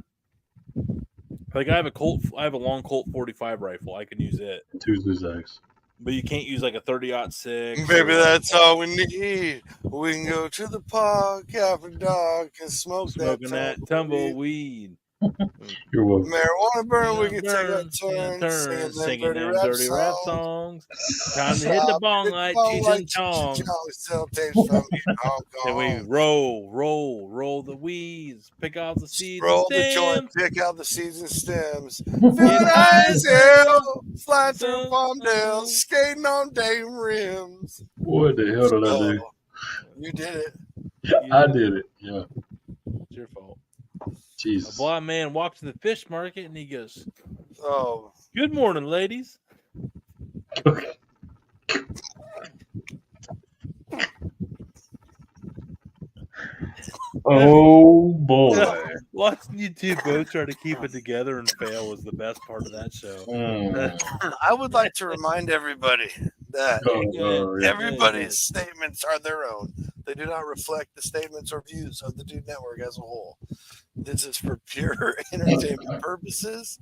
Like I have a long Colt 45 rifle. I can use it. 226. But you can't use like a 30-06. Baby, that's all we need. We can go to the park after dark and smoking that tumbleweed. You're welcome. Marijuana burn, we can take our turns singing them dirty rap songs. Time to hit the bong like Cheech and Chong. Sell tapes from Hong And we Kong. roll the weeds, pick out the seeds Roll and the joint, stems. pick out the seeds and stems. Feeling high as hell, flying through Palmdale, skating on Dame rims. What the hell did I do? You did it. I did it. Yeah. It's your fault. Jesus. A blind man walked to the fish market and he goes, Oh, "Good morning, ladies." Oh boy. Watching you two both try to keep it together and fail was the best part of that show. I would like to remind everybody that everybody's statements are their own. They do not reflect the statements or views of the Dude Network as a whole. This is for pure entertainment purposes.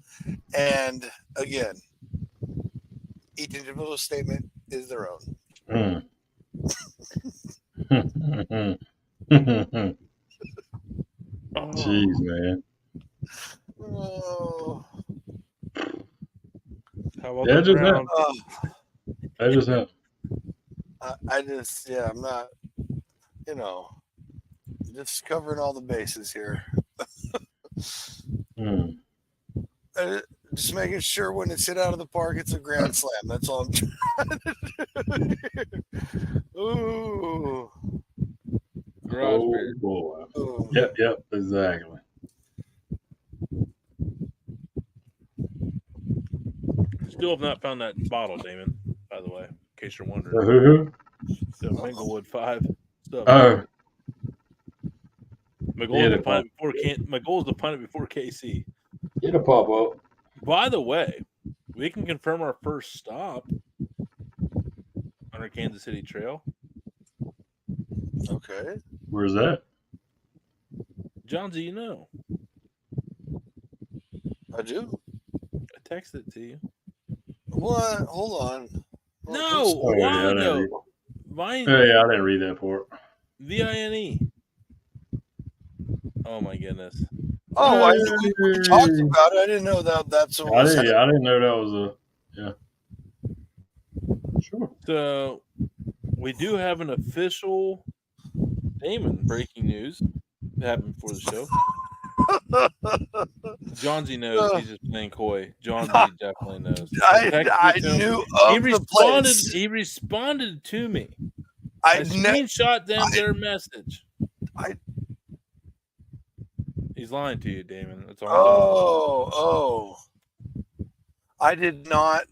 And again, each individual statement is their own. Jeez, man. Oh. How about That the just round? That just happened. I'm not, just covering all the bases here. Just making sure when it's hit out of the park, it's a grand slam. That's all I'm trying to do. Ooh. Garage beer. Boy. Ooh. Yep, exactly. Still have not found that bottle, Damon, by the way, in case you're wondering. Who? The Minglewood 5. Oh. My goal is to find it before KC. It'll pop up. By the way, we can confirm our first stop on our Kansas City Trail. Okay. Where's that? Johnsy, you know. I do. I texted it to you. What? Hold on. No, Oh, a while yeah, I didn't ago. read. Vine. Oh, yeah, I didn't read that part. VINE. Oh my goodness. Oh, we talked about it. I didn't know that's what was happening. I didn't know that was Sure. So we do have an official Damon breaking news that happened before the show. Johnsy knows he's just playing coy. Johnsy definitely knows. I knew of the place. He responded to me. I screenshot their message. He's lying to you, Damon. That's all. I did not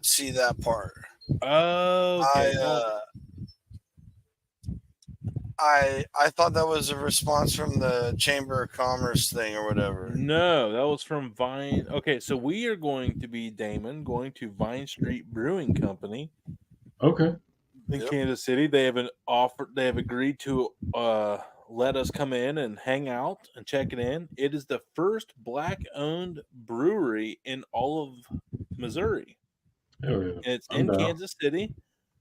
see that part. Oh, okay. I thought that was a response from the Chamber of Commerce thing or whatever. No, that was from Vine. Okay, so we are going to be, Damon, going to Vine Street Brewing Company Okay. in Yep. Kansas City. They have agreed to let us come in and hang out and check it in. It is the first black-owned brewery in all of Missouri. Hell yeah. And it's I'm in down. Kansas City.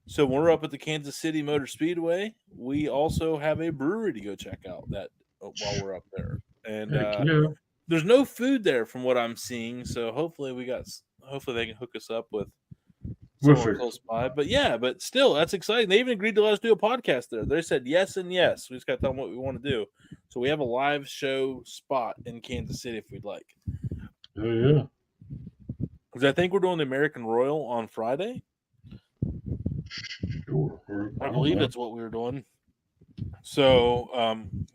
So when we're up at the Kansas City Motor Speedway, we also have a brewery to go check out that while we're up there. And Heck yeah. there's no food there from what I'm seeing. So hopefully they can hook us up with We'll someone figure. close by. But yeah, but still, that's exciting. They even agreed to let us do a podcast there. They said yes and yes. We just got to tell them what we want to do. So we have a live show spot in Kansas City if we'd like. Hell yeah. Because I think we're doing the American Royal on Friday. Sure. I believe that's what we were doing. So,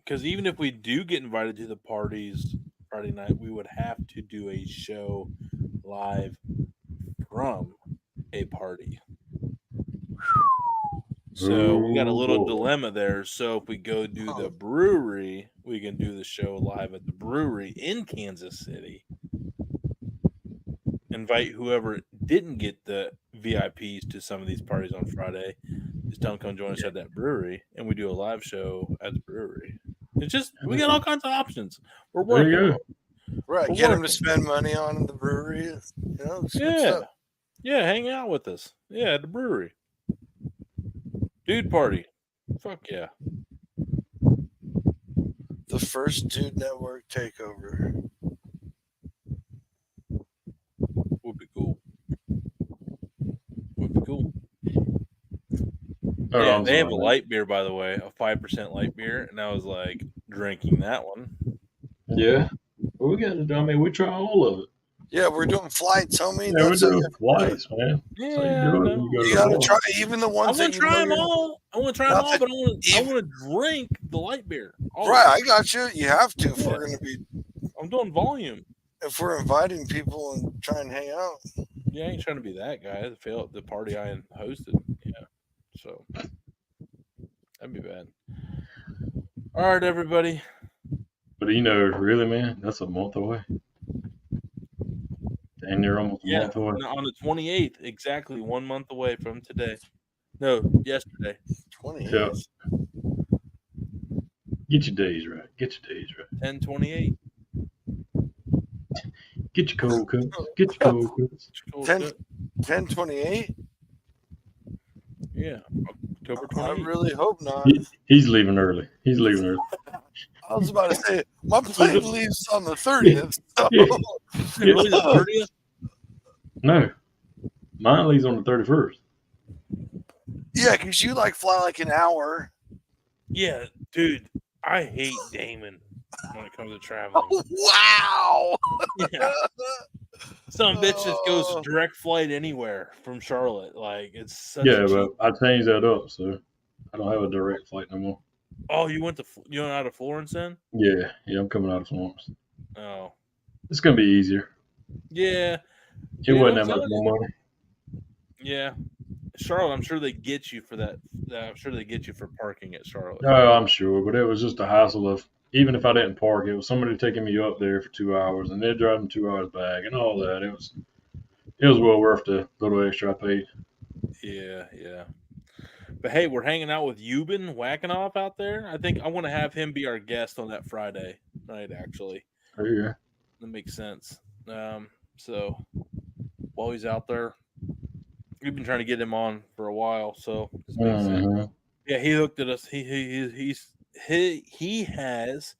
because even if we do get invited to the parties Friday night, we would have to do a show live from a party. So we got a little dilemma there. So if we go do the brewery, we can do the show live at the brewery in Kansas City. Invite whoever didn't get the VIPs to some of these parties on Friday. Just tell them come join us at that brewery, and we do a live show at the brewery. It's just we got all kinds of options. We're There working. you on go. it. Right. We're Get them working. to spend money on the brewery. You know, it's good Yeah, stuff. yeah. Hang out with us. Yeah, at the brewery. Dude party. Fuck yeah. The first Dude Network takeover. Would be cool. Would be cool. Oh, Yeah, I'm they have a sorry. light beer, by the way, a 5% light beer, and I was like drinking that one. Yeah. Well, we got to. I mean, we try all of it. Yeah, we're doing flights, homie. Yeah, we're That's how doing you flights, man. Yeah, So you I do it know. when you go to You the gotta bar. try even the I ones want that to you try know them you're all. I want to try them all, Nothing- but I even- want to drink the light beer. All right. of I got you. You have to if Yeah. we're gonna be it. I'm doing volume. if we're inviting people and try and hang out. Yeah, I ain't trying to be that guy that failed at the party I hosted. Yeah, so that'd be bad. All right, everybody. But you know, really, man, that's a month away. And you're almost a Yeah, month away. on the 28th, exactly 1 month away from today. No, yesterday. 20. Yeah. Get your days right. Get your days right. 10/28. Get your cold cuts. Get your cold cuts. Cool 10 cut. 10/28. Yeah, October I 28th. really hope not. He's leaving early. He's leaving early. I was about to say my plane leaves on the 30th. So. Yeah. Really, the 30th? No, mine leaves on the 31st. Yeah, because you like fly like an hour. Yeah, dude, I hate Damon when it comes to traveling. Wow. Yeah. Some bitch just goes Oh. direct flight anywhere from Charlotte. Like it's such Yeah, a but cheap. I changed that up, so I don't have a direct flight no more. Oh, you went out of Florence then? Yeah, I'm coming out of Florence. Oh, It's gonna be easier. yeah, It Dude, wasn't I'm that much telling more money. yeah. Charlotte, I'm sure they get you for that. I'm sure they get you for parking at Charlotte. No, I'm sure, but it was just a hassle of even if I didn't park, it was somebody taking me up there for 2 hours and they're driving 2 hours back and all that. It was well worth the little extra I paid. Yeah, yeah. But hey, we're hanging out with Euban Wackenhoff out there. I think I want to have him be our guest on that Friday night. Actually, There you go. that makes sense. So while he's out there, we've been trying to get him on for a while. So this makes sense. Mhm. Yeah, he hooked at us. He has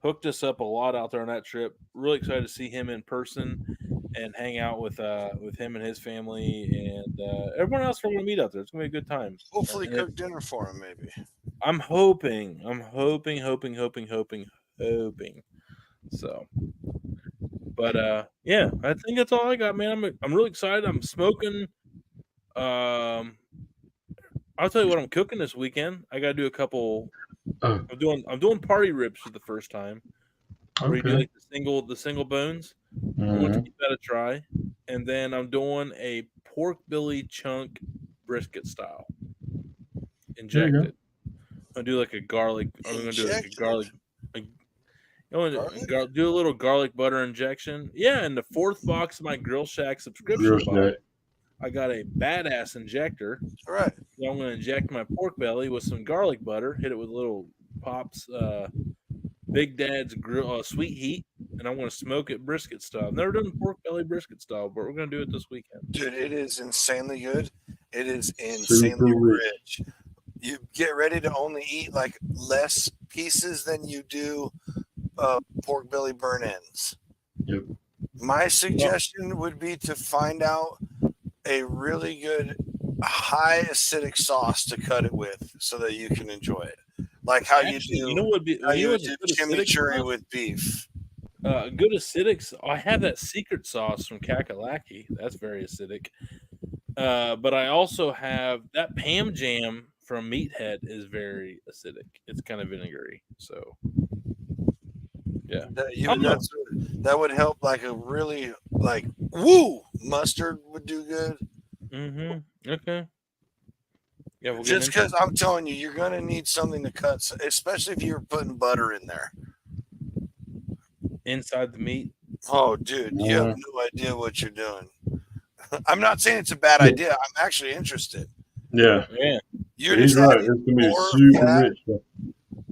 hooked us up a lot out there on that trip. Really excited to see him in person and hang out with him and his family and everyone else we're gonna meet out there. It's gonna be a good time. Hopefully, And cook dinner for him, maybe. I'm hoping. So, but yeah, I think that's all I got, man. I'm really excited. I'm smoking. I'll tell you what I'm cooking this weekend. I got to do a couple. Oh. I'm doing party ribs for the first time. Where you do Okay. like the single bones. I want to Mhm. give that a try, and then I'm doing a pork belly chunk brisket style, There you go. injected. I'll do like a garlic. I'm gonna do like a Injected? garlic. Garlic? Do a little garlic butter injection. Yeah, in the 4th box of my Grill Shack subscription Grill box, Shack. I got a badass injector. All right. So I'm gonna inject my pork belly with some garlic butter. Hit it with a little Pops Big Dad's grill sweet heat, and I'm gonna smoke it brisket style. I've never done pork belly brisket style, but we're gonna do it this weekend. Dude, it is insanely good. It is Super insanely rich. rich. You get ready to only eat like less pieces than you do pork belly burn ends. Yep. My suggestion would be to find out a really good high acidic sauce to cut it with so that you can enjoy it. Like how Actually, you do you know what? how you would what's do a good chimichurri acidic with beef. good acidics. I have that secret sauce from Kakalaki. That's very acidic. But I also have that Pam Jam from Meathead is very acidic. It's kind of vinegary. So yeah, That would help. Like a really like woo mustard would do good. Mm-hmm. Okay. Yeah, we'll Just because I'm telling you, you're gonna need something to cut, especially if you're putting butter in there. inside the meat. Oh, dude, you have no idea what you're doing. I'm not saying it's a bad idea. I'm actually interested. Yeah. Yeah. He's right. It's gonna be super rich.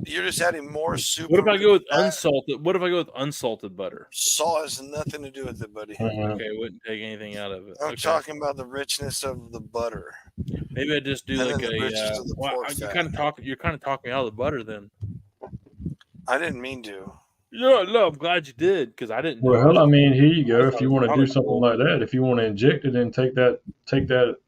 You're just adding more super. What if I go with unsalted? What if I go with unsalted butter? Salt has nothing to do with it, buddy. Okay, wouldn't take anything out of it. I'm talking about the richness of the butter. Maybe I just do And like then the richness of the pork you're fat. kind of talking. You're kind of talking out of the butter then. I didn't mean to. No, I'm glad you did because I didn't. Well, hell, I mean, here you go. I If thought you it was want to do something cool. like that, if you want to inject it and take that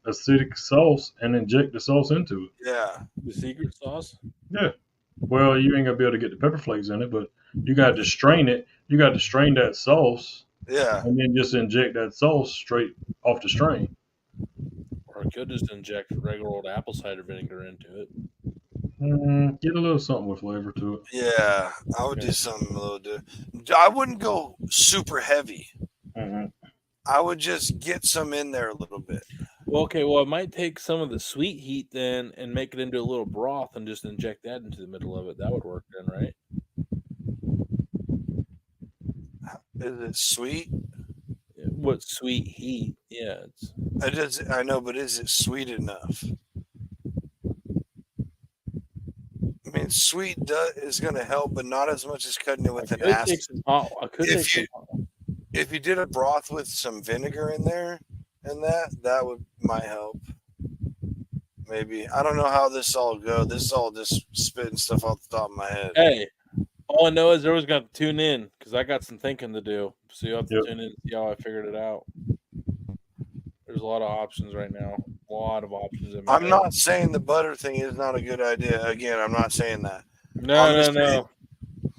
acidic sauce and inject the sauce into it. Yeah. The secret sauce. Yeah. Well, you ain't gonna be able to get the pepper flakes in it, but you got to strain it. You got to strain that sauce. Yeah. And then just inject that sauce straight off the strain. Or I could just inject regular old apple cider vinegar into it. Get a little something with flavor to it. Yeah, I would do something a little different. I wouldn't go super heavy. Mm-hmm. I would just get some in there a little bit. Well, okay. Well, I might take some of the sweet heat then and make it into a little broth and just inject that into the middle of it. That would work then, right? Is it sweet? What sweet heat? Yeah, I know, but is it sweet enough? I mean, sweet is going to help, but not as much as cutting it with an acid. If you did a broth with some vinegar in there, and that might help. Maybe. I don't know how this all goes. This is all just spitting stuff off the top of my head. Hey, all I know is everyone's got to tune in because I got some thinking to do. So you have to tune in and see how I figured it out. There's a lot of options right now. A lot of options. I'm not saying the butter thing is not a good idea. Again, I'm not saying that. No.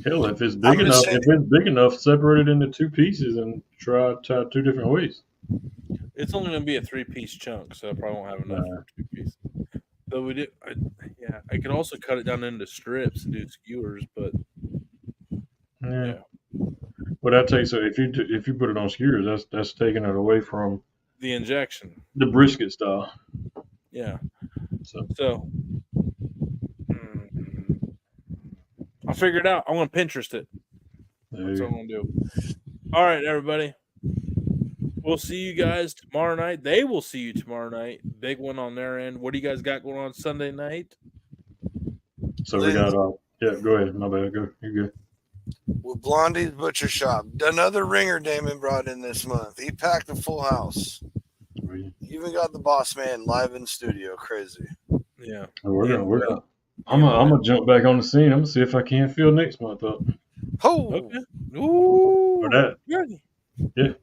Hell, if it's big enough, separate it into 2 pieces and try 2 different ways. It's only going to be a 3-piece chunk, so I probably won't have enough for 2 pieces. So we did. I could also cut it down into strips and do skewers, but yeah. Well, that takes if you put it on skewers, that's taking it away from the injection, the brisket style. Yeah. So I figured out. I'm going to Pinterest it. That's what I'm going to do. All right, everybody. We'll see you guys tomorrow night. They will see you tomorrow night. Big one on their end. What do you guys got going on Sunday night? So we got go ahead. My bad. Go. You're good. With Blondie's Butcher Shop. Another ringer Damon brought in this month. He packed a full house. Even got the boss man live in studio. Crazy. Yeah. We're gonna. I'm gonna jump back on the scene. I'm gonna see if I can't fill next month up. Oh. Okay. Ooh. For that. Yeah.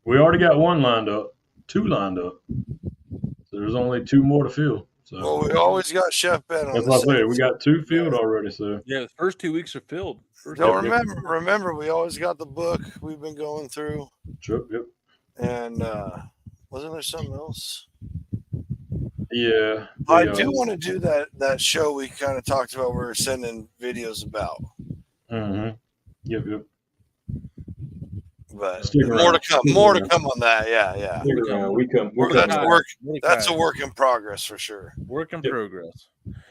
We already got 1 lined up, 2 lined up. So there's only 2 more to fill. So well, we always got Chef Ben on. That's what I said. We got 2 filled already. So yeah, the first 2 weeks are filled. Remember, we always got the book we've been going through. Yep. And wasn't there something else? Yeah. I do want to do that show we kind of talked about. We were sending videos about. Mm-hmm. Yep. but Stick more around. to come. Stick More around. to come on that. Yeah. Stick around. We come. We're That's coming. a work. Mordecai. That's a work in progress for sure. Work in Yep. progress.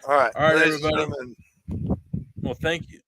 All right, All right, ladies and everybody. gentlemen. Well, thank you.